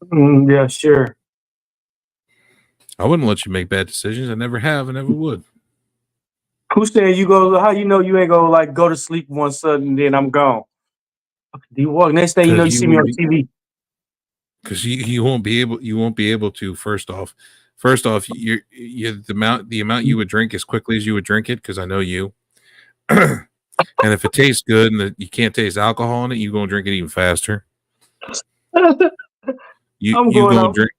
Yeah, sure. I wouldn't let you make bad decisions. I never have. I never would. Who saying you go? How you know you ain't gonna like go to sleep one sudden and then I'm gone? Do you walk? Next thing you know, you see me on TV. Because you won't be able. You won't be able to. First off, you the amount you would drink as quickly as you would drink it. Because I know you. And if it tastes good and you can't taste alcohol in it, you gonna drink it even faster. You gonna drink.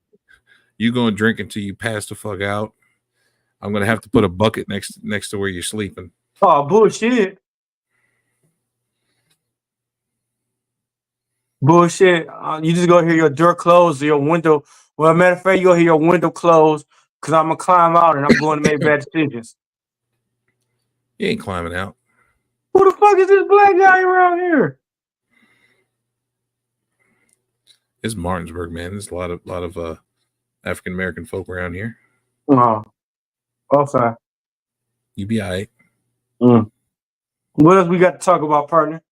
You gonna drink until you pass the fuck out. I'm gonna have to put a bucket next to where you're sleeping. Oh, bullshit. Bullshit. You just gonna hear your door close or your window. Well, matter of fact, you'll hear your window close because I'm gonna climb out and I'm going to make bad decisions. You ain't climbing out. Who the fuck is this black guy around here? It's Martinsburg, man. There's a lot of African American folk around here. Oh, okay. You be all right. What else we got to talk about, partner?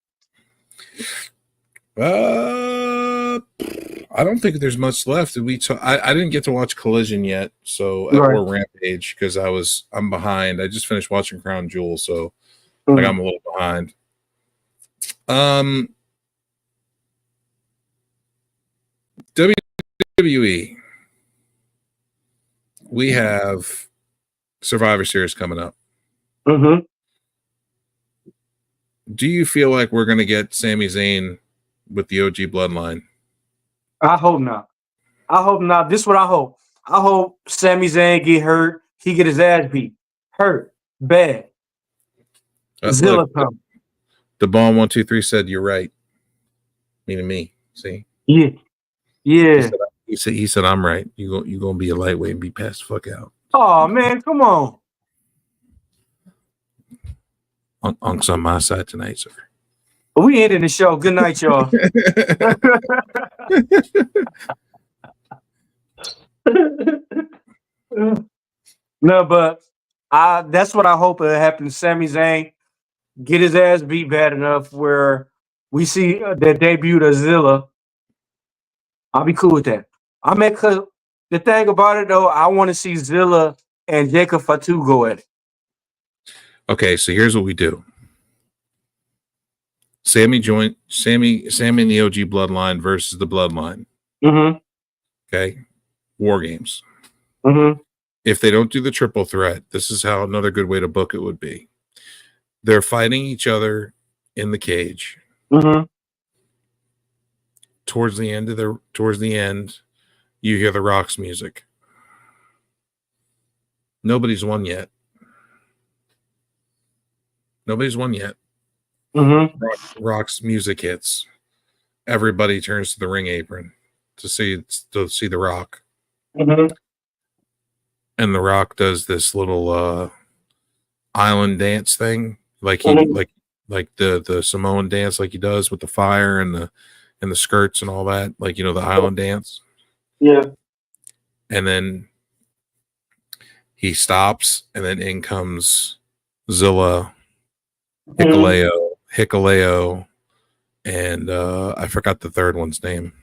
I don't think there's much left. I didn't get to watch Collision yet, so or Rampage because I'm behind. I just finished watching Crown Jewel, so like I'm a little behind. WWE. We have Survivor Series coming up. Mm-hmm. Do you feel like we're going to get Sami Zayn with the OG bloodline? I hope not. I hope not. This is what I hope. I hope Sami Zayn get hurt. He get his ass beat. Hurt. Bad. Zilla come. The Bomb 123 said you're right. Meaning me. See? Yeah. He said I'm right. You gonna be a lightweight and be passed the fuck out. Oh man, come on. Unc's on my side tonight, sir. We ending the show. Good night, y'all. No, but that's what I hope will happen. Sami Zayn get his ass beat bad enough where we see the debut of Zilla. I'll be cool with that. Cause the thing about it though, I want to see Zilla and Jacob Fatu go at it. Okay, so here's what we do. Sammy and the OG bloodline versus the bloodline. Mm-hmm. Okay. War Games. Mm-hmm. If they don't do the triple threat, this is how another good way to book it would be. They're fighting each other in the cage. Mm-hmm. Towards the end, you hear the Rock's music. Nobody's won yet. Mm-hmm. Rock's music hits. Everybody turns to the ring apron to see the Rock. Mm-hmm. And the Rock does this little island dance thing, like the Samoan dance, like he does with the fire and the skirts and all that, like the island dance. Yeah. And then he stops, and then in comes Zilla, Hikuleo, and I forgot the third one's name.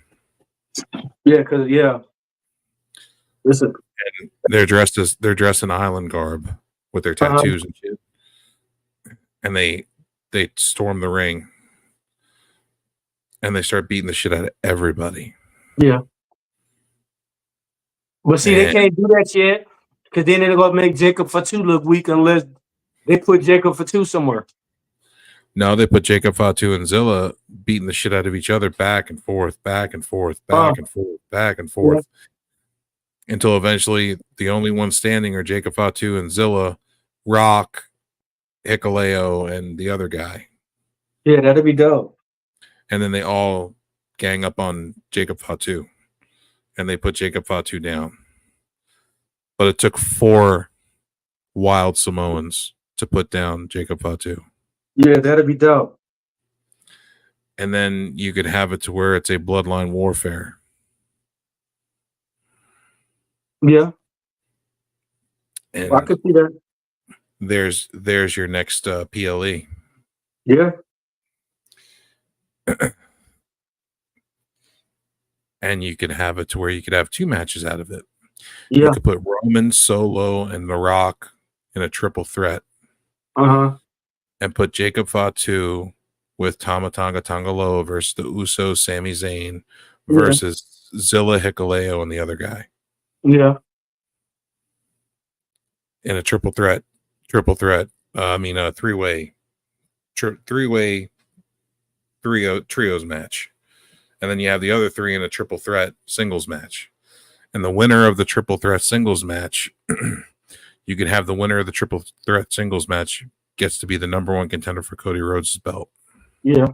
Yeah, listen. And they're dressed in island garb with their tattoos and shit. And they storm the ring. And they start beating the shit out of everybody. Yeah. But see, they can't do that yet, because then they're gonna make Jacob Fatu look weak unless they put Jacob Fatu somewhere. No, they put Jacob Fatu and Zilla beating the shit out of each other back and forth, back and forth, back and forth, back and forth, until eventually the only ones standing are Jacob Fatu and Zilla, Rock, Hikuleo, and the other guy. Yeah, that'd be dope. And then they all gang up on Jacob Fatu, and they put Jacob Fatu down. But it took 4 wild Samoans to put down Jacob Fatu. Yeah, that'd be dope. And then you could have it to where it's a bloodline warfare. Yeah. And I could see that. there's your next PLE. Yeah. And you could have it to where you could have 2 matches out of it. Yeah. You could put Roman, Solo, and The Rock in a triple threat. And put Jacob Fatu with Tama Tonga Tangaloa versus the Usos, Sami Zayn versus Zilla, Hikuleo, and the other guy. Yeah. In a triple threat. A three-way trios match. And then you have the other 3 in a triple threat singles match. And the winner of the triple threat singles match, you could have the winner of the triple threat singles match gets to be the number 1 contender for Cody Rhodes' belt. Yeah.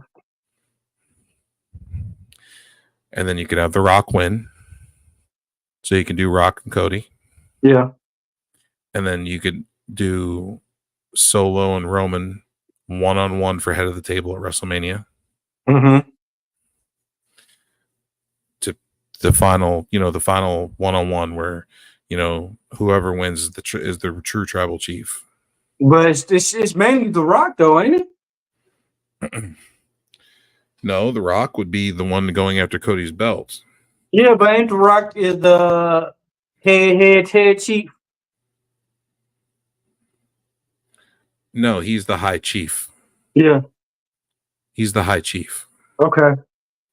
And then you could have The Rock win. So you can do Rock and Cody. Yeah. And then you could do Solo and Roman 1-on-1 for head of the table at WrestleMania. The final 1-on-1 where, whoever wins is the true tribal chief. But it's mainly The Rock, though, ain't it? No, The Rock would be the one going after Cody's belt. Yeah, but ain't The Rock is the head chief? No, he's the high chief. Yeah. He's the high chief. Okay.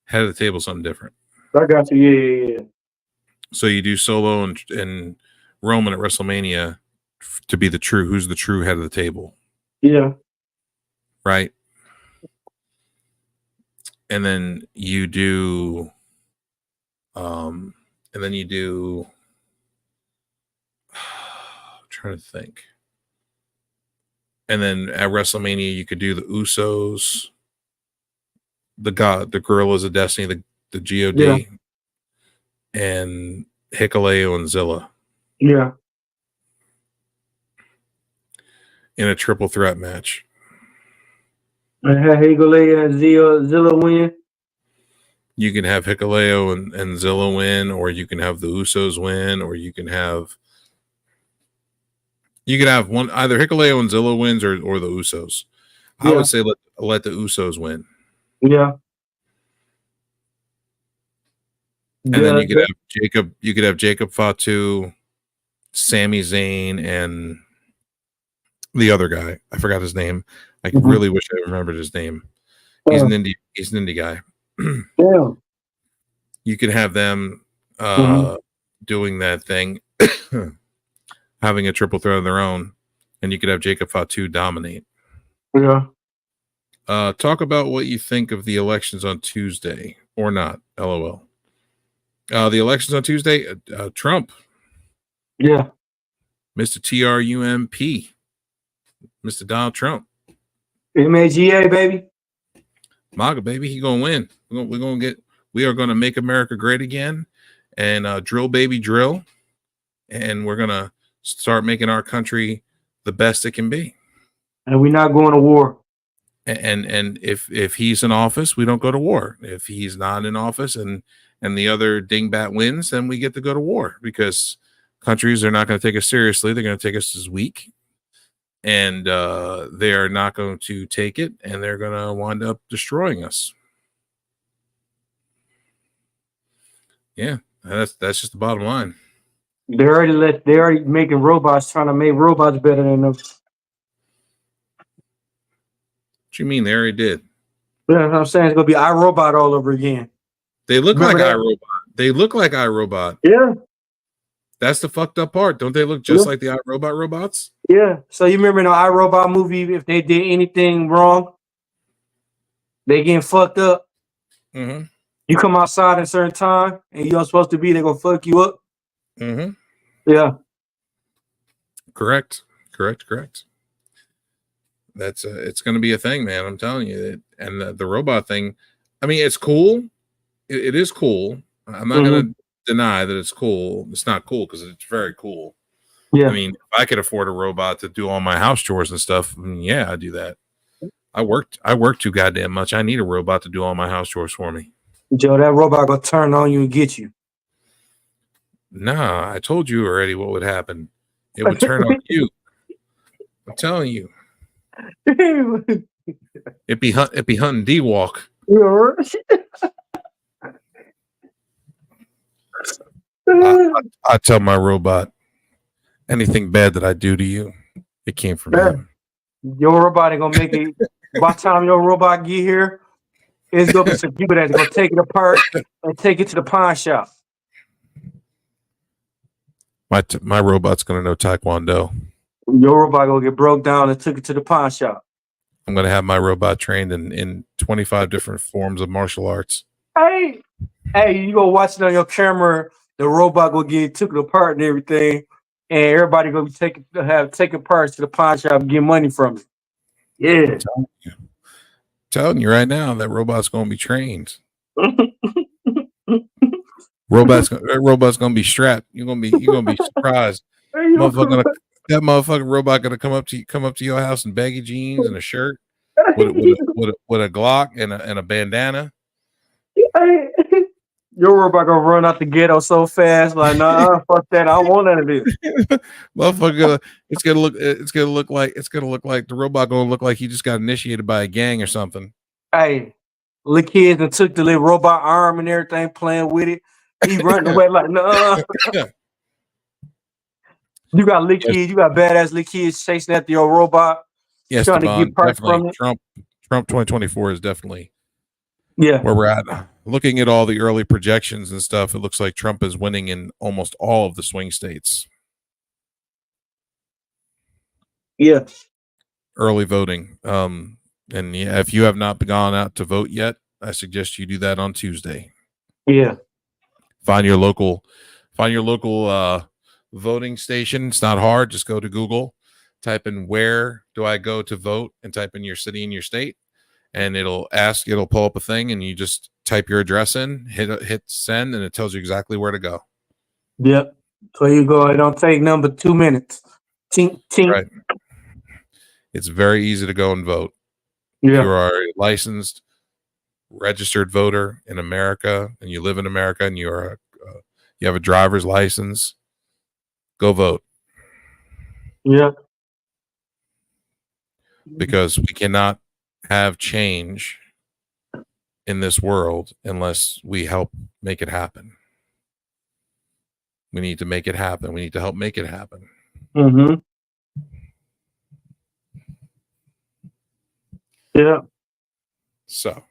Head of the table, something different. I got you. Yeah. So you do Solo and Roman at WrestleMania to be who's the true head of the table. Yeah. Right. And then you do I'm trying to think. And then at WrestleMania you could do the Usos, the Gorillas of Destiny, the GOD, and Hikuleo and Zilla. Yeah. In a triple threat match. And have Hikuleo and Zilla win. You can have Hikuleo and Zilla win, or you can have the Usos win, or you can have one, either Hikuleo and Zilla wins or the Usos. I would say let the Usos win. Yeah. And then you could have Jacob Fatu, Sami Zayn, and the other guy. I forgot his name. I really wish I remembered his name. He's an indie guy. Yeah. You could have them doing that thing, having a triple threat of their own, and you could have Jacob Fatu dominate. Yeah. Talk about what you think of the elections on Tuesday, or not. LOL. The elections on Tuesday, Trump. Yeah. Mr. Trump. Mr. Donald Trump. MAGA, baby. MAGA, baby. He gonna win. We are gonna make America great again, and drill, baby, drill, and we're gonna start making our country the best it can be. And we're not going to war. And if he's in office, we don't go to war. If he's not in office and the other dingbat wins, then we get to go to war, because countries are not going to take us seriously. They're going to take us as weak, and they are not going to take it, and they're going to wind up destroying us. Yeah, that's just the bottom line. They already making robots, trying to make robots better than them. What you mean? They already did. Yeah, that's what I'm saying. It's gonna be iRobot all over again. They look like iRobot. They look like iRobot. Yeah. That's the fucked up part. Don't they look just like the iRobot robots? Yeah. So you remember in the iRobot movie, if they did anything wrong, They getting fucked up. Mm-hmm. You come outside at a certain time and you're supposed to be, they gonna fuck you up. Mm-hmm. Yeah. Correct. That's it's going to be a thing, man. I'm telling you. And the robot thing, I mean, it's cool. It is cool. I'm not going to deny that it's cool. It's not cool because it's very cool. Yeah. I mean, if I could afford a robot to do all my house chores and stuff, yeah, I'd do that. I work too goddamn much. I need a robot to do all my house chores for me. Joe, that robot gonna turn on you and get you. Nah, I told you already what would happen. It would turn on you. I'm telling you. It'd be hunting D-Walk. I tell my robot, anything bad that I do to you, it came from him. Your robot ain't gonna make it. By the time your robot get here, it's gonna be some people that's gonna take it apart and take it to the pawn shop. My robot's gonna know Taekwondo. Your robot gonna get broke down and took it to the pawn shop. I'm gonna have my robot trained in 25 different forms of martial arts. Hey, you gonna watch it on your camera. The robot gonna get took apart and everything, and everybody gonna be taking parts to the pawn shop and get money from it. Yeah. Telling you right now that robot's gonna be trained. robot's gonna be strapped. You're gonna be surprised. That motherfucking robot gonna come up to your house in baggy jeans and a shirt with a Glock and a bandana. Your robot gonna run out the ghetto so fast, like nah, fuck that. I don't want none of this. Motherfucker, it's gonna look like the robot gonna look like he just got initiated by a gang or something. Hey, little kids and took the little robot arm and everything, playing with it. He running away like nah. You got little kids, you got badass little kids chasing after your robot. Yes, trying to get parts from it. Trump 2024 is definitely where we're at. Looking at all the early projections and stuff, it looks like Trump is winning in almost all of the swing states. Yeah. Early voting. And yeah, if you have not gone out to vote yet, I suggest you do that on Tuesday. Yeah. Find your local voting station. It's not hard. Just go to Google, type in where do I go to vote, and type in your city and your state, and it'll pull up a thing, and you just type your address in, hit send, and it tells you exactly where to go. Yep. So you go. It don't take number 2 minutes. Tink, tink. Right. It's very easy to go and vote. Yeah. If you are a licensed, registered voter in America, and you live in America, and you have a driver's license, go vote. Yeah. Because we cannot have change in this world unless we help make it happen. We need to make it happen. We need to help make it happen. Mm-hmm. Yeah. So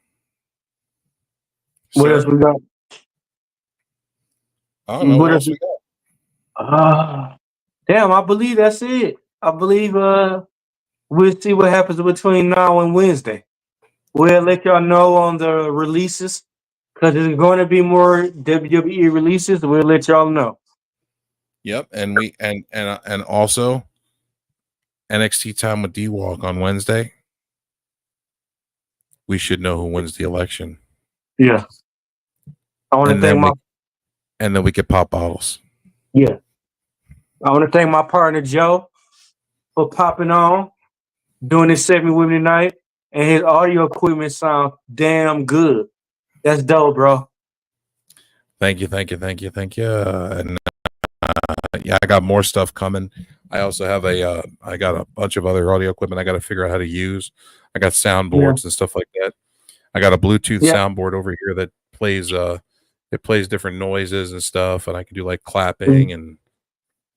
what else we got? I don't know what else we got. Damn, I believe that's it. I believe we'll see what happens between now and Wednesday. We'll let y'all know on the releases because there's going to be more WWE releases. We'll let y'all know. Yep, and we and also NXT time with D-Walk on Wednesday. We should know who wins the election. Yeah, I want to thank and then we could pop bottles. Yeah, I want to thank my partner Joe for popping on, doing this segment with me tonight, and his audio equipment sound damn good. That's dope, bro. Thank you. And yeah, I got more stuff coming. I also have I got a bunch of other audio equipment I got to figure out how to use. I got soundboards and stuff like that. I got a Bluetooth soundboard over here that plays different noises and stuff, and I can do like clapping and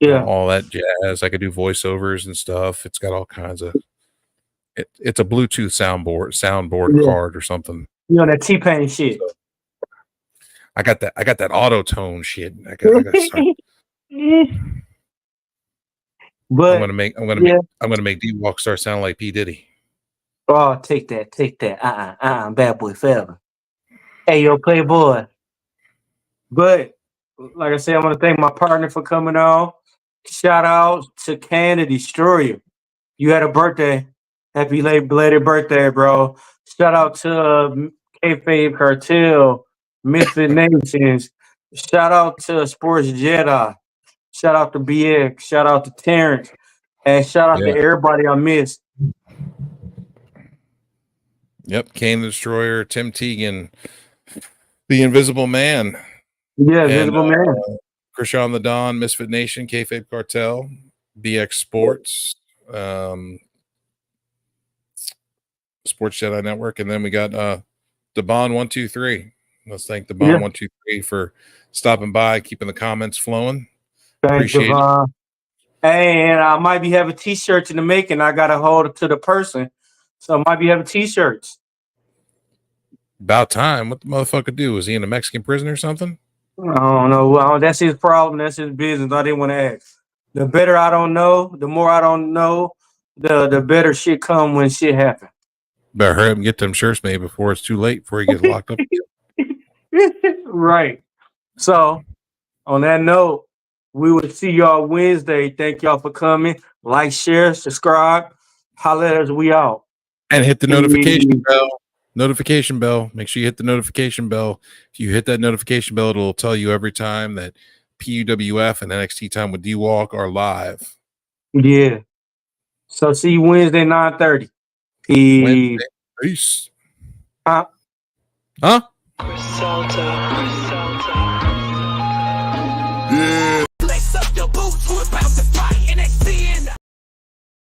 all that jazz. I could do voiceovers and stuff. It's got all kinds of it's a Bluetooth soundboard card or something. You know that T-Pain shit. So, I got that auto tone shit. I got start. But I'm gonna make D-Walk start sounding like P. Diddy. Oh, take that. Bad boy forever. Hey, yo, Playboy. But like I said, I want to thank my partner for coming on. Shout out to Canada Destroyer. You had a birthday. Happy late belated birthday, bro. Shout out to Kayfabe Cartel, Misfit Nations. Shout out to Sports Jedi. Shout out to BX. Shout out to Terrence. And shout out to Yeah. everybody I missed. Yep. Kane the Destroyer, Tim Teagan, the Invisible Man, Yeah, and Visible Man. Krishan the Don, Misfit Nation, Kayfabe Cartel, BX Sports, Sports Jedi Network, and then we got the Bond 123. Let's thank the Bond 123 for stopping by, keeping the comments flowing. Thanks, Appreciate it. Devon. Hey, and I might be having t-shirts in the making. I gotta hold it to the person. So I might be having t-shirts. About time. What the motherfucker do? Is he in a Mexican prison or something? I don't know. Well, that's his problem. That's his business. I didn't want to ask. The better I don't know, the more I don't know, the better shit come when shit happen. Better hurry up and get them shirts made before it's too late, before he gets locked up. Right. So, on that note, we will see y'all Wednesday. Thank y'all for coming. Like, share, subscribe. Holla at us. We out. And hit the notification bell. Notification bell. Make sure you hit the notification bell. If you hit that notification bell, it'll tell you every time that P.U.W.F and NXT Time with D-Walk are live. Yeah. So see you Wednesday, 9:30. Peace. Wednesday. Peace. Huh? Lace up your boots, we're about to fight.